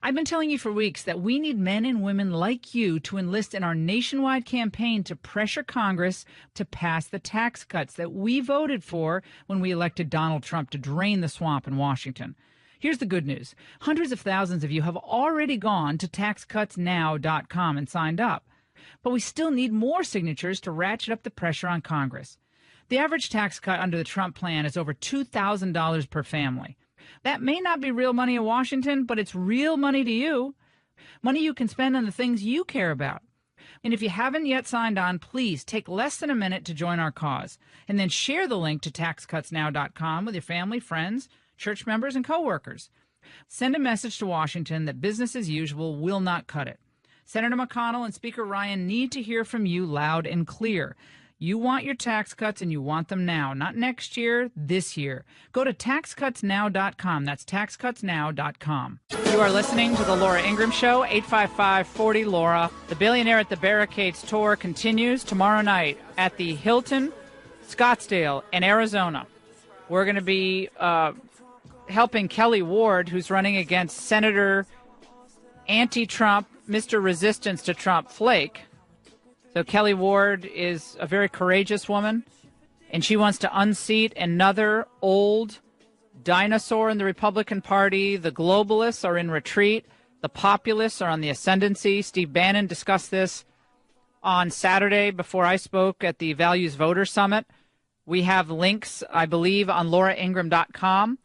I've been telling you for weeks that we need men and women like you to enlist in our nationwide campaign to pressure Congress to pass the tax cuts that we voted for when we elected Donald Trump to drain the swamp in Washington. Here's the good news. Hundreds of thousands of you have already gone to taxcutsnow.com and signed up. But we still need more signatures to ratchet up the pressure on Congress. The average tax cut under the Trump plan is over $2,000 per family. That may not be real money in Washington, but it's real money to you. Money you can spend on the things you care about. And if you haven't yet signed on, please take less than a minute to join our cause. And then share the link to taxcutsnow.com with your family, friends, church members, and coworkers. Send a message to Washington that business as usual will not cut it. Senator McConnell and Speaker Ryan need to hear from you loud and clear. You want your tax cuts, and you want them now, not next year, this year. Go to taxcutsnow.com. That's taxcutsnow.com. You are listening to The Laura Ingraham Show, 855-40-LAURA. The Billionaire at the Barricades tour continues tomorrow night at the Hilton Scottsdale in Arizona. We're going to be helping Kelly Ward, who's running against Senator anti-Trump, Mr. Resistance to Trump Flake. So Kelly Ward is a very courageous woman, and she wants to unseat another old dinosaur in the Republican Party. The globalists are in retreat. The populists are on the ascendancy. Steve Bannon discussed this on Saturday before I spoke at the Values Voter Summit. We have links, I believe, on lauraingraham.com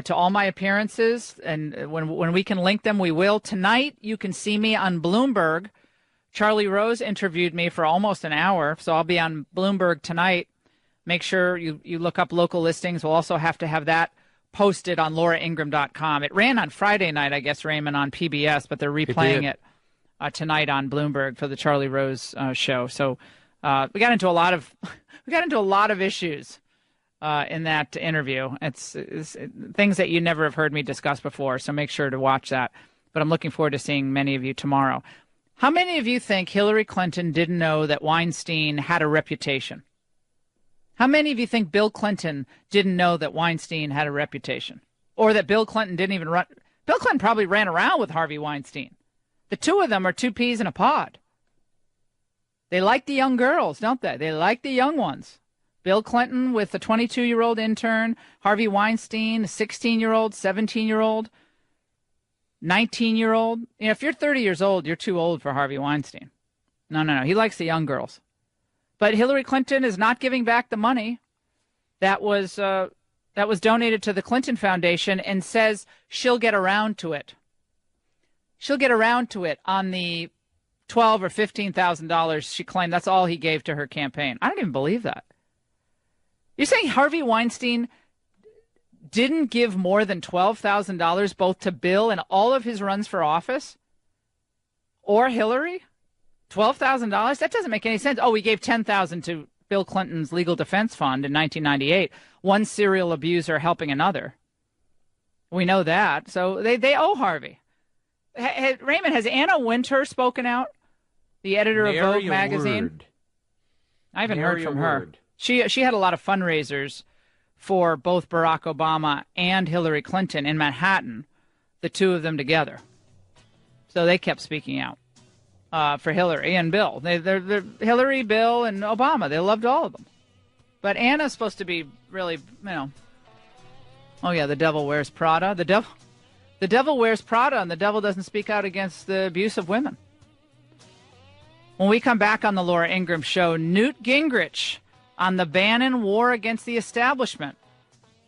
to all my appearances, and when we can link them, we will. Tonight, you can see me on Bloomberg. Charlie Rose interviewed me for almost an hour, so I'll be on Bloomberg tonight. Make sure you look up local listings. We'll also have to have that posted on lauraingraham.com. It ran on Friday night, I guess, Raymond, on PBS, but they're replaying it tonight on Bloomberg for the Charlie Rose show. So we got into a lot of issues in that interview. It's things that you never have heard me discuss before, so make sure to watch that. But I'm looking forward to seeing many of you tomorrow. How many of you think Hillary Clinton didn't know that Weinstein had a reputation? How many of you think Bill Clinton didn't know that Weinstein had a reputation? Or that Bill Clinton didn't even run? Bill Clinton probably ran around with Harvey Weinstein. The two of them are two peas in a pod. They like the young girls, don't they? They like the young ones. Bill Clinton with a 22-year-old intern, Harvey Weinstein, a 16-year-old, 17-year-old, 19-year-old. You know, if you're 30 years old, you're too old for Harvey Weinstein. No. He likes the young girls. But Hillary Clinton is not giving back the money that was donated to the Clinton Foundation, and says she'll get around to it. She'll get around to it on the $12,000 or $15,000 she claimed that's all he gave to her campaign. I don't even believe that. You're saying Harvey Weinstein didn't give more than $12,000 both to Bill and all of his runs for office? Or Hillary? $12,000? That doesn't make any sense. Oh, we gave $10,000 to Bill Clinton's legal defense fund in 1998. One serial abuser helping another. We know that. So they owe Harvey. Raymond, has Anna Wintour spoken out? The editor of Vogue magazine? Word. I haven't heard from her. She had a lot of fundraisers for both Barack Obama and Hillary Clinton in Manhattan, the two of them together. So they kept speaking out for Hillary and Bill. They're Hillary, Bill, and Obama. They loved all of them. But Anna's supposed to be really, oh yeah, the devil wears Prada. The devil wears Prada, and the devil doesn't speak out against the abuse of women. When we come back on the Laura Ingraham Show, Newt Gingrich on the Bannon war against the establishment.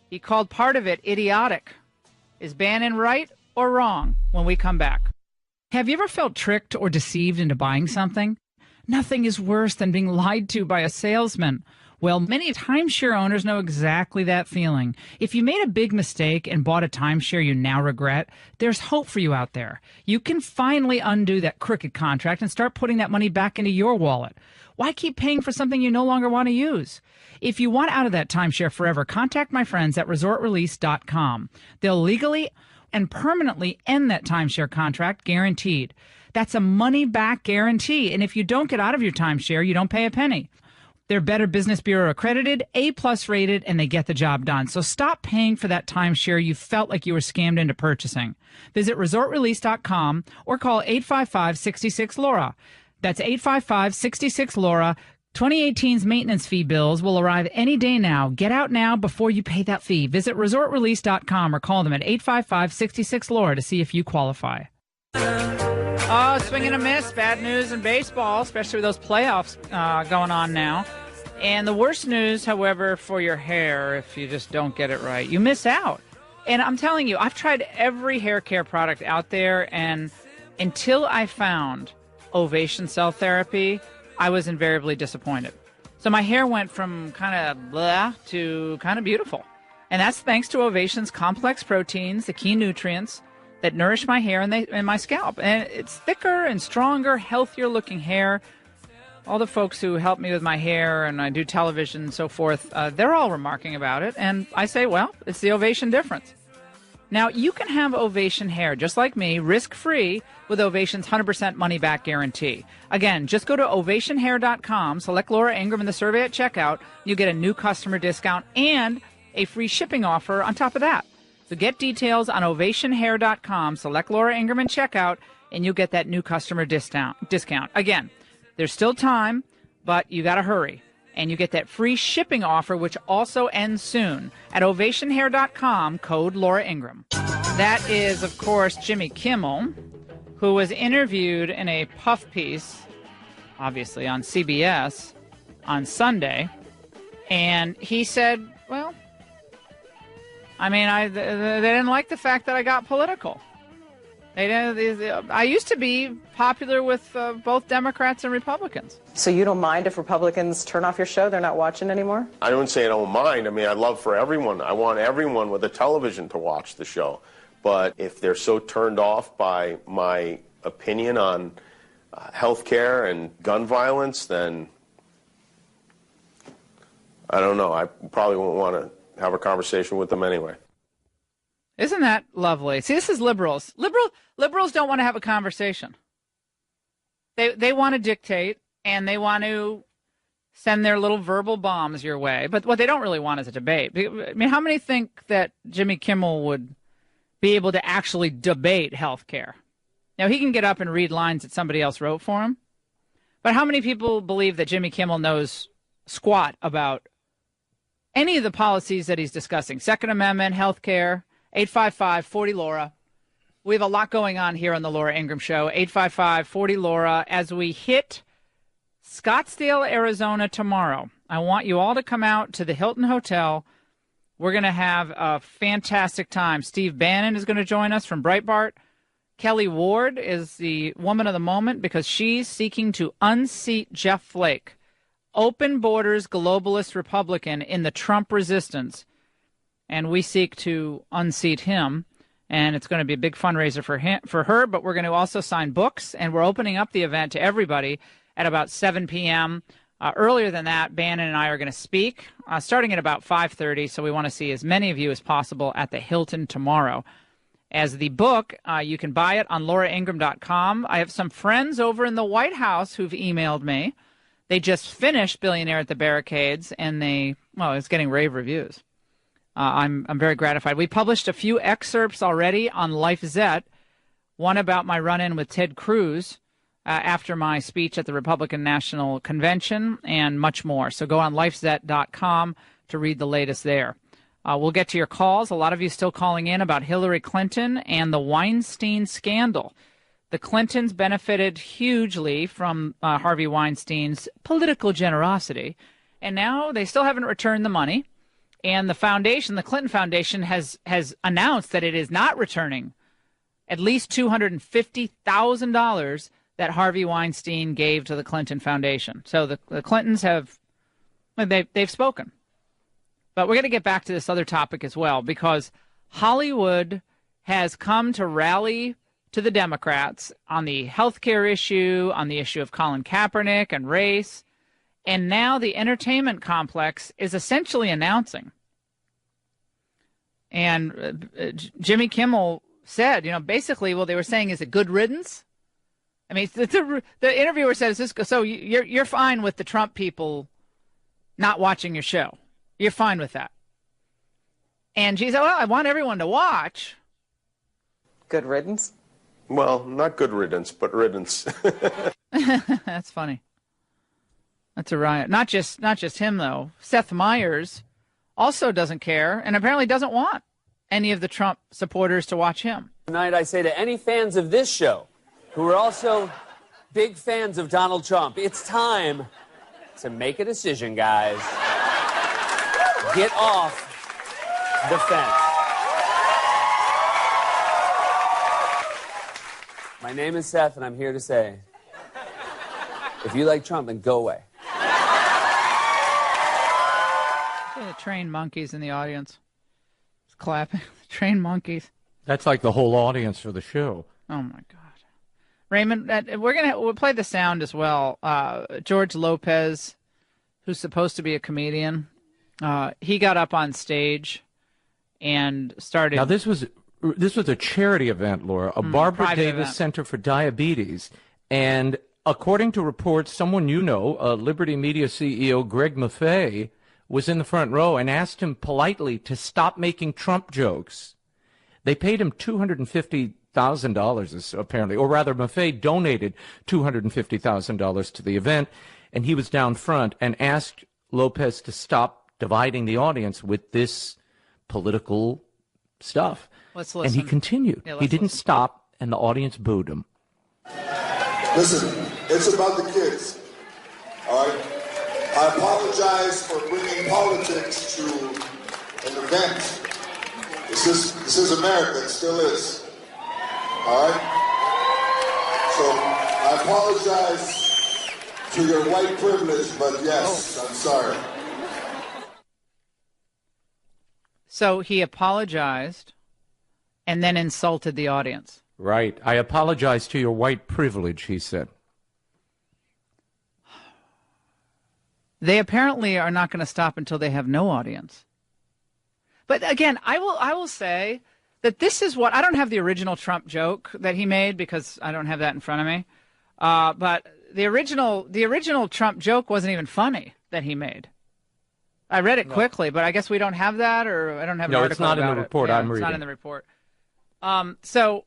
He called part of it idiotic. Is Bannon right or wrong? When we come back. Have you ever felt tricked or deceived into buying something? Nothing is worse than being lied to by a salesman. Well, many timeshare owners know exactly that feeling. If you made a big mistake and bought a timeshare you now regret, there's hope for you out there. You can finally undo that crooked contract and start putting that money back into your wallet. Why keep paying for something you no longer want to use? If you want out of that timeshare forever, contact my friends at resortrelease.com. They'll legally and permanently end that timeshare contract, guaranteed. That's a money-back guarantee, and if you don't get out of your timeshare, you don't pay a penny. They're Better Business Bureau accredited, A+ rated, and they get the job done. So stop paying for that timeshare you felt like you were scammed into purchasing. Visit resortrelease.com or call 855-66-LAURA. That's 855-66-LAURA. 2018's maintenance fee bills will arrive any day now. Get out now before you pay that fee. Visit resortrelease.com or call them at 855-66-LAURA to see if you qualify. Oh, swing and a miss. Bad news in baseball, especially with those playoffs going on now. And the worst news, however, for your hair, if you just don't get it right, you miss out. And I'm telling you, I've tried every hair care product out there, and until I found Ovation Cell Therapy, I was invariably disappointed. So my hair went from kind of blah to kind of beautiful. And that's thanks to Ovation's complex proteins, the key nutrients that nourish my hair and my scalp. And it's thicker and stronger, healthier looking hair. All the folks who help me with my hair and I do television and so forth, they're all remarking about it. And I say, well, it's the Ovation difference. Now, you can have Ovation hair, just like me, risk-free with Ovation's 100% money-back guarantee. Again, just go to ovationhair.com, select Laura Ingraham in the survey at checkout. You get a new customer discount and a free shipping offer on top of that. So get details on ovationhair.com, select Laura Ingraham and checkout, and you'll get that new customer discount. Again, there's still time, but you got to hurry. And you get that free shipping offer, which also ends soon, at ovationhair.com, code Laura Ingraham. That is, of course, Jimmy Kimmel, who was interviewed in a puff piece, obviously on CBS, on Sunday. And he said, well, I mean, they didn't like the fact that I got political. I used to be popular with both Democrats and Republicans. So you don't mind if Republicans turn off your show? They're not watching anymore? I don't say I don't mind. I mean, I love for everyone. I want everyone with a television to watch the show. But if they're so turned off by my opinion on health care and gun violence, then I don't know. I probably won't want to have a conversation with them anyway. Isn't that lovely? See, this is liberals. Liberals don't want to have a conversation. They want to dictate, and they want to send their little verbal bombs your way. But what they don't really want is a debate. I mean, how many think that Jimmy Kimmel would be able to actually debate health care? Now, he can get up and read lines that somebody else wrote for him. But how many people believe that Jimmy Kimmel knows squat about any of the policies that he's discussing. Second Amendment, health care, 855-40-LAURA. We have a lot going on here on the Laura Ingraham Show. 855-40-LAURA. As we hit Scottsdale, Arizona tomorrow, I want you all to come out to the Hilton Hotel. We're going to have a fantastic time. Steve Bannon is going to join us from Breitbart. Kelly Ward is the woman of the moment because she's seeking to unseat Jeff Flake, open borders globalist Republican in the Trump resistance. And we seek to unseat him. And it's going to be a big fundraiser for her, but we're going to also sign books, and we're opening up the event to everybody at about 7 p.m. Earlier than that, Bannon and I are going to speak, starting at about 5:30, so we want to see as many of you as possible at the Hilton tomorrow. As the book, you can buy it on lauraingraham.com. I have some friends over in the White House who've emailed me. They just finished Billionaire at the Barricades, and it's getting rave reviews. I'm very gratified. We published a few excerpts already on LifeZette, one about my run-in with Ted Cruz after my speech at the Republican National Convention, and much more. So go on lifezette.com to read the latest there. We'll get to your calls. A lot of you still calling in about Hillary Clinton and the Weinstein scandal. The Clintons benefited hugely from Harvey Weinstein's political generosity, and now they still haven't returned the money. And the foundation, the Clinton Foundation, has announced that it is not returning at least $250,000 that Harvey Weinstein gave to the Clinton Foundation. So the Clintons they've spoken. But we're going to get back to this other topic as well, because Hollywood has come to rally to the Democrats on the health care issue, on the issue of Colin Kaepernick and race. And now the entertainment complex is essentially announcing. And Jimmy Kimmel said, basically, they were saying, is it good riddance? I mean, the interviewer says, so you're fine with the Trump people not watching your show. You're fine with that. And she said, well, I want everyone to watch. Good riddance? Well, not good riddance, but riddance. That's funny. That's a riot. Not just him, though. Seth Meyers also doesn't care and apparently doesn't want any of the Trump supporters to watch him. Tonight, I say to any fans of this show who are also big fans of Donald Trump, it's time to make a decision, guys. Get off the fence. My name is Seth, and I'm here to say, if you like Trump, then go away. The trained monkeys in the audience. Just clapping. Trained monkeys. That's like the whole audience for the show. Oh, my God. Raymond, we'll play the sound as well. George Lopez, who's supposed to be a comedian, he got up on stage and started. Now, this was a charity event, Laura, a Barbara Davis event. Center for Diabetes. And according to reports, someone Liberty Media CEO Greg Maffei, was in the front row and asked him politely to stop making Trump jokes. They paid him $250,000, apparently, or rather, Maffei donated $250,000 to the event, and he was down front and asked Lopez to stop dividing the audience with this political stuff. Let's listen. And he continued. Yeah, he didn't stop, and the audience booed him. Listen, it's about the kids, all right? I apologize for bringing politics to an event. This is America. It still is. All right? So I apologize to your white privilege, but yes, I'm sorry. So he apologized and then insulted the audience. Right. I apologize to your white privilege, he said. They apparently are not going to stop until they have no audience. But again, I will say that this is what I don't have the original Trump joke that he made because I don't have that in front of me. But the original Trump joke wasn't even funny that he made. I read it quickly, but I guess we don't have that, or I don't have an article about it. No, it's not in the report. I'm reading. It's not in the report. So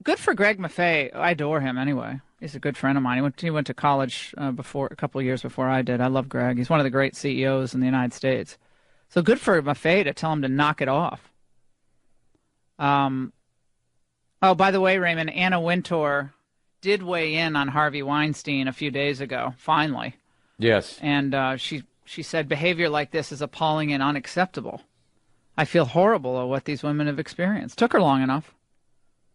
good for Greg Maffei. I adore him anyway. He's a good friend of mine. He went to college a couple of years before I did. I love Greg. He's one of the great CEOs in the United States. So good for Maffei to tell him to knock it off. Oh, by the way, Raymond, Anna Wintour did weigh in on Harvey Weinstein a few days ago, finally. Yes. And she said, behavior like this is appalling and unacceptable. I feel horrible at what these women have experienced. Took her long enough.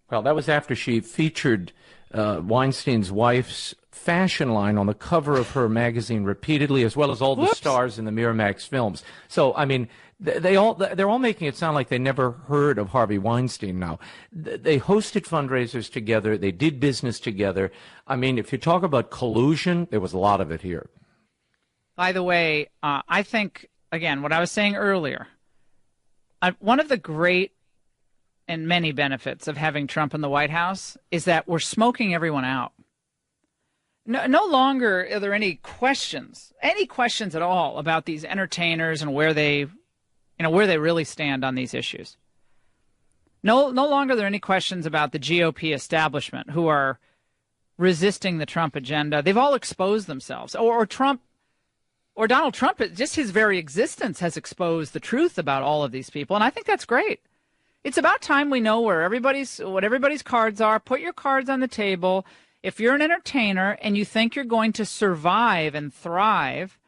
Well, that was after she featured Weinstein's wife's fashion line on the cover of her magazine repeatedly, as well as all the stars in the Miramax films. So, I mean, they're all making it sound like they never heard of Harvey Weinstein now. They hosted fundraisers together. They did business together. I mean, if you talk about collusion, there was a lot of it here. By the way, I think, again, what I was saying earlier, one of the great and many benefits of having Trump in the White House is that we're smoking everyone out. No longer are there any questions at all about these entertainers and where they really stand on these issues. No longer are there any questions about the GOP establishment who are resisting the Trump agenda. They've all exposed themselves. Or Trump, or Donald Trump, just his very existence has exposed the truth about all of these people, and I think that's great. It's about time we know what everybody's cards are. Put your cards on the table. If you're an entertainer and you think you're going to survive and thrive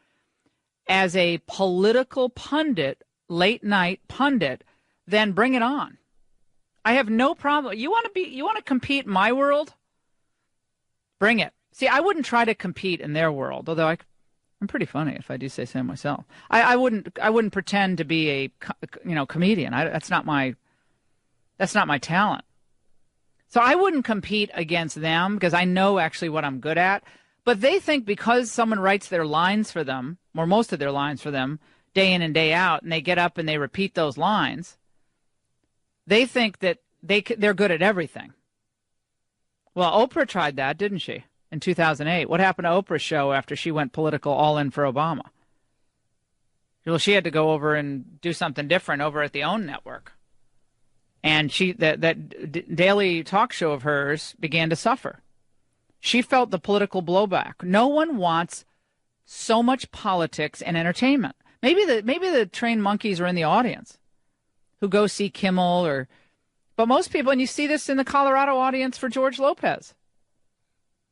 as a political pundit, late-night pundit, then bring it on. I have no problem. You want to compete in my world? Bring it. See, I wouldn't try to compete in their world, although I'm pretty funny if I do say so myself. I wouldn't pretend to be a comedian. That's not my talent. So I wouldn't compete against them because I know actually what I'm good at. But they think because someone writes their lines for them, or most of their lines for them, day in and day out, and they get up and they repeat those lines, they think that they're good at everything. Well, Oprah tried that, didn't she, in 2008? What happened to Oprah's show after she went political all in for Obama? Well, she had to go over and do something different over at the OWN network. And that daily talk show of hers began to suffer. She felt the political blowback. No one wants so much politics and entertainment. Maybe the trained monkeys are in the audience who go see Kimmel but most people, and you see this in the Colorado audience for George Lopez.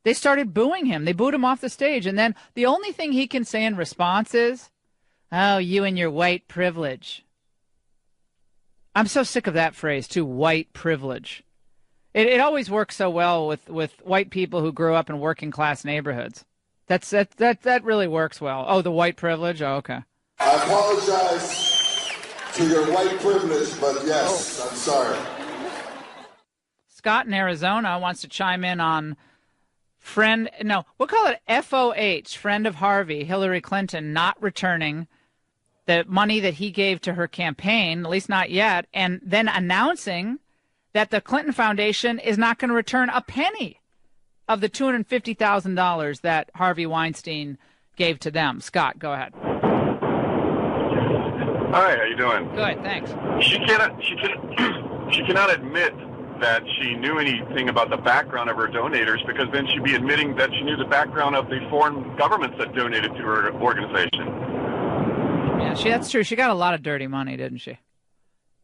They started booing him. They booed him off the stage. And then the only thing he can say in response is, "Oh, you and your white privilege." I'm so sick of that phrase, too, white privilege. It always works so well with white people who grew up in working class neighborhoods. That really works well. Oh, the white privilege? Oh, okay. I apologize to your white privilege, but yes, I'm sorry. Scott in Arizona wants to chime in on we'll call it FOH, friend of Harvey, Hillary Clinton, not returning the money that he gave to her campaign, at least not yet, and then announcing that the Clinton Foundation is not going to return a penny of the $250,000 that Harvey Weinstein gave to them. Scott, go ahead. Hi, how you doing? Good, thanks. She cannot admit that she knew anything about the background of her donators, because then she'd be admitting that she knew the background of the foreign governments that donated to her organization. Yeah, that's true. She got a lot of dirty money, didn't she?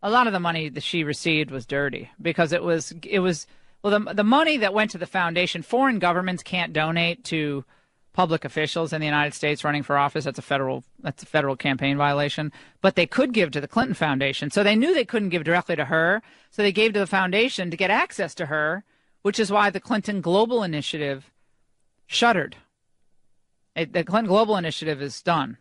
A lot of the money that she received was dirty because the money that went to the foundation. Foreign governments can't donate to public officials in the United States running for office. That's a federal campaign violation. But they could give to the Clinton Foundation. So they knew they couldn't give directly to her. So they gave to the foundation to get access to her, which is why the Clinton Global Initiative shuttered. The Clinton Global Initiative is done.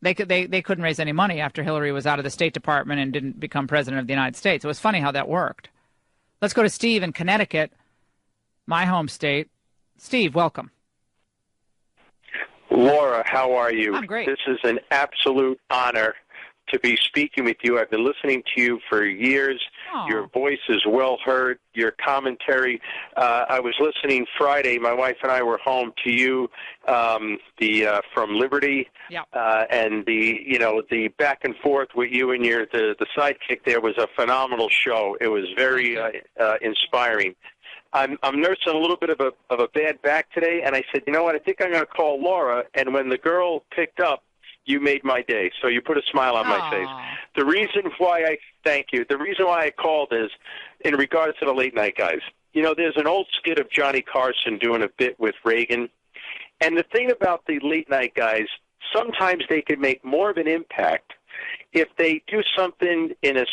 They couldn't raise any money after Hillary was out of the State Department and didn't become president of the United States. It was funny how that worked. Let's go to Steve in Connecticut, my home state. Steve, welcome. Laura, how are you? I'm great. This is an absolute honor to be speaking with you. I've been listening to you for years. Aww. Your voice is well heard. Your commentary. I was listening Friday. My wife and I were home to you, from Liberty, and the back and forth with you and the sidekick there was a phenomenal show. It was very inspiring. I'm nursing a little bit of a bad back today, and I said, you know what? I think I'm going to call Laura. And when the girl picked up, You made my day. So you put a smile on my face. The reason why I called is in regards to the late night guys. There's an old skit of Johnny Carson doing a bit with Reagan. And the thing about the late night guys, sometimes they can make more of an impact if they do something in a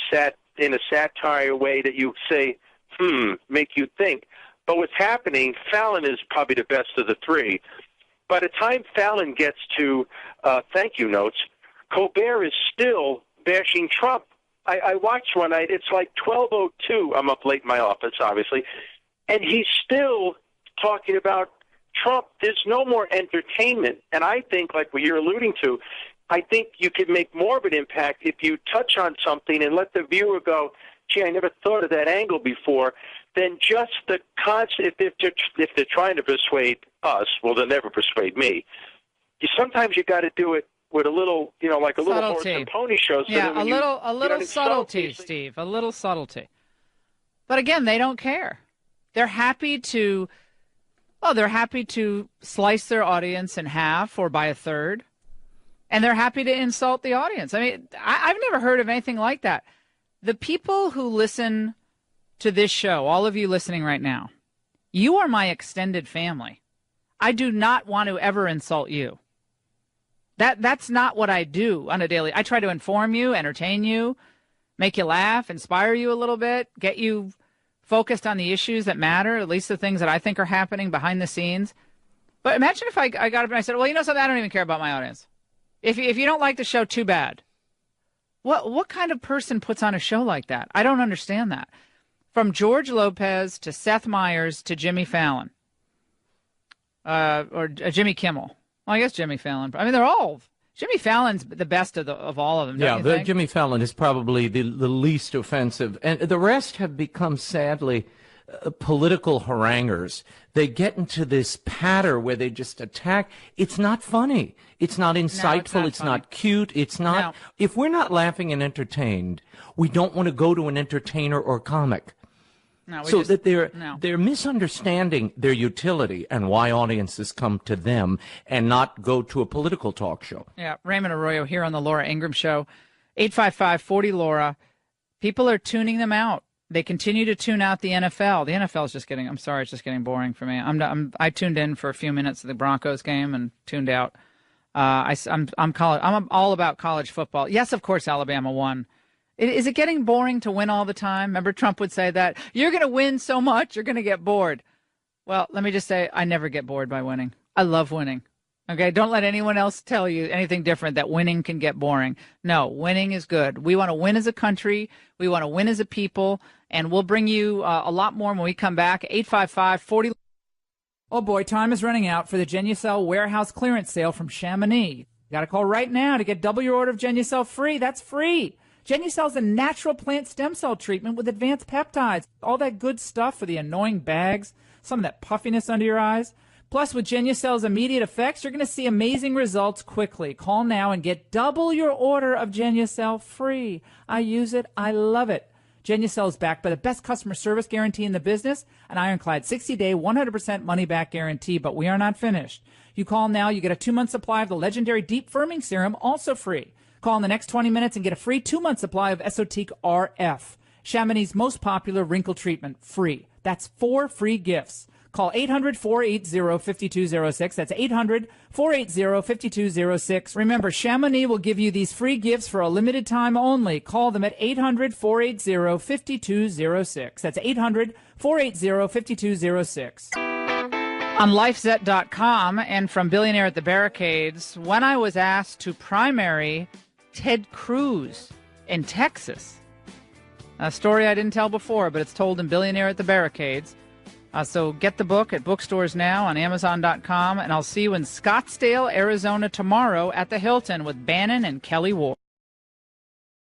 satire way that you say, make you think. But what's happening, Fallon is probably the best of the three. By the time Fallon gets to thank you notes, Colbert is still bashing Trump. I watched one night. It's like 12:02. I'm up late in my office, obviously. And he's still talking about Trump. There's no more entertainment. And I think, like what you're alluding to, I think you could make more of an impact if you touch on something and let the viewer go, gee, I never thought of that angle before, than just the constant. If they're trying to persuade us, well, they'll never persuade me. Sometimes you got to do it with a little, like a little horse and pony show. So yeah, a little subtlety, Steve, a little subtlety. But again, they don't care. They're happy to slice their audience in half or by a third, and they're happy to insult the audience. I mean, I've never heard of anything like that. The people who listen to this show, all of you listening right now, you are my extended family. I do not want to ever insult you. That's not what I do on a daily. I try to inform you, entertain you, make you laugh, inspire you a little bit, get you focused on the issues that matter, at least the things that I think are happening behind the scenes. But imagine if I got up and I said, well, you know something, I don't even care about my audience. If you don't like the show, too bad. What kind of person puts on a show like that? I don't understand that. From George Lopez to Seth Meyers to Jimmy Fallon. Or Jimmy Kimmel. Well, I guess Jimmy Fallon. I mean, they're all. Jimmy Fallon's the best of all of them. Don't you think? Jimmy Fallon is probably the least offensive, and the rest have become sadly political haranguers. They get into this patter where they just attack. It's not funny. It's not insightful. It's not cute. It's not. No. If we're not laughing and entertained, we don't want to go to an entertainer or comic. No, that they're misunderstanding their utility and why audiences come to them and not go to a political talk show. Yeah, Raymond Arroyo here on the Laura Ingraham Show. 855-40-LAURA. People are tuning them out. They continue to tune out the NFL. The NFL is just getting, I'm sorry, it's just getting boring for me. I tuned in for a few minutes of the Broncos game and tuned out. I'm all about college football. Yes, of course, Alabama won. Is it getting boring to win all the time? Remember, Trump would say that. You're going to win so much, you're going to get bored. Well, let me just say, I never get bored by winning. I love winning. Okay, don't let anyone else tell you anything different, that winning can get boring. No, winning is good. We want to win as a country. We want to win as a people. And we'll bring you a lot more when we come back. 855-40. Oh, boy, time is running out for the Genucel warehouse clearance sale from Chamonix. You got to call right now to get double your order of Genucel free. That's free. Genucel is a natural plant stem cell treatment with advanced peptides. All that good stuff for the annoying bags, some of that puffiness under your eyes. Plus, with Genucel's immediate effects, you're going to see amazing results quickly. Call now and get double your order of Genucel free. I use it. I love it. Genucel is backed by the best customer service guarantee in the business, an ironclad 60-day, 100% money-back guarantee, but we are not finished. You call now, you get a 2-month supply of the legendary Deep Firming Serum, also free. Call in the next 20 minutes and get a free 2-month supply of Esotique RF, Chamonix's most popular wrinkle treatment, free. That's 4 free gifts. Call 800-480-5206. That's 800-480-5206. Remember, Chamonix will give you these free gifts for a limited time only. Call them at 800-480-5206. That's 800-480-5206. On lifezet.com and from Billionaire at the Barricades, when I was asked to primary Ted Cruz in Texas, a story I didn't tell before, but it's told in Billionaire at the Barricades. So get the book at bookstores now, on Amazon.com, and I'll see you in Scottsdale, Arizona tomorrow at the Hilton with Bannon and Kelly Ward.